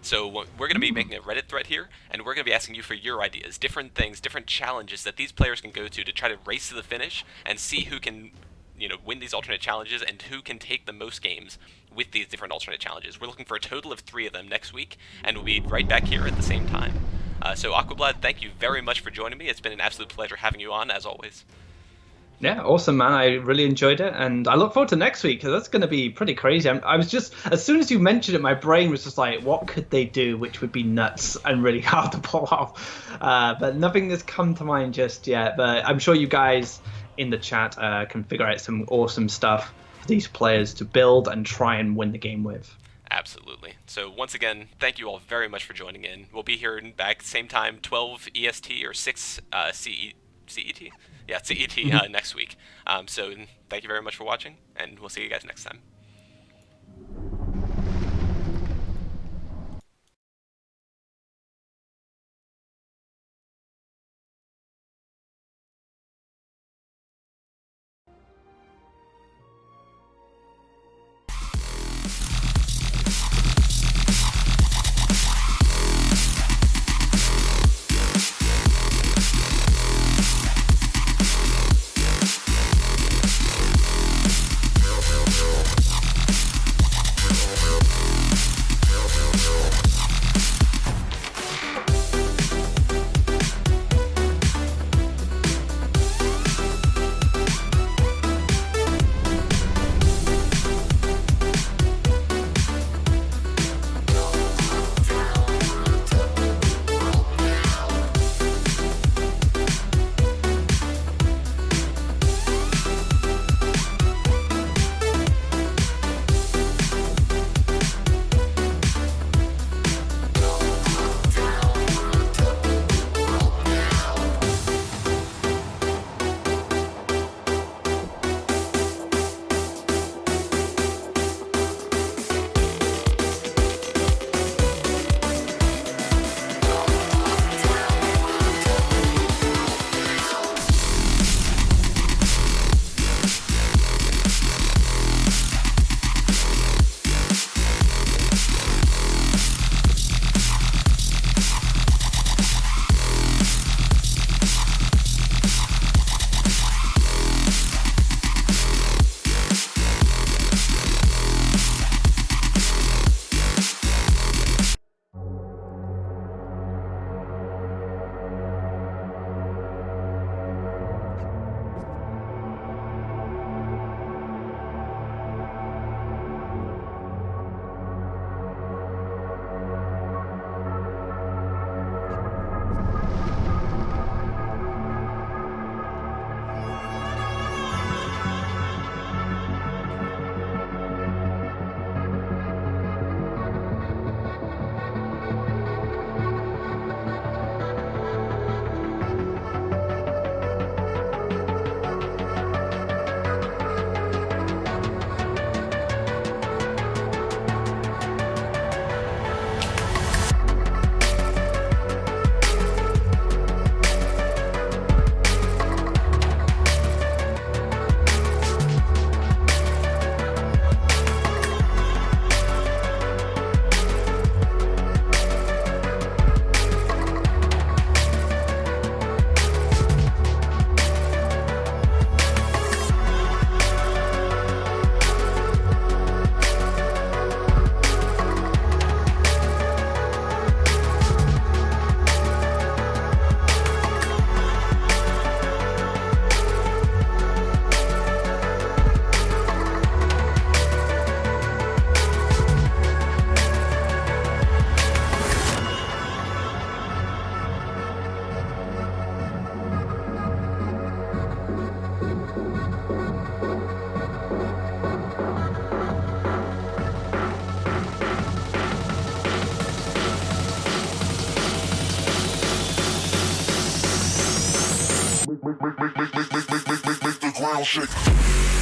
So we're going to be making a Reddit thread here, and we're going to be asking you for your ideas, different things, different challenges that these players can go to try to race to the finish and see who can win these alternate challenges and who can take the most games with these different alternate challenges. We're looking for a total of 3 of them next week, and we'll be right back here at the same time. So Aquablad, thank you very much for joining me. It's been an absolute pleasure having you on, as always. Yeah, awesome, man. I really enjoyed it, and I look forward to next week, because that's going to be pretty crazy. I was just, as soon as you mentioned it, my brain was just like, what could they do which would be nuts and really hard to pull off? But nothing has come to mind just yet, but I'm sure you guys in the chat can figure out some awesome stuff for these players to build and try and win the game with. Absolutely. So once again, thank you all very much for joining in. We'll be here back same time, 12 EST or 6 CET? Yeah, CET next week. So thank you very much for watching, and we'll see you guys next time. Make the ground shake.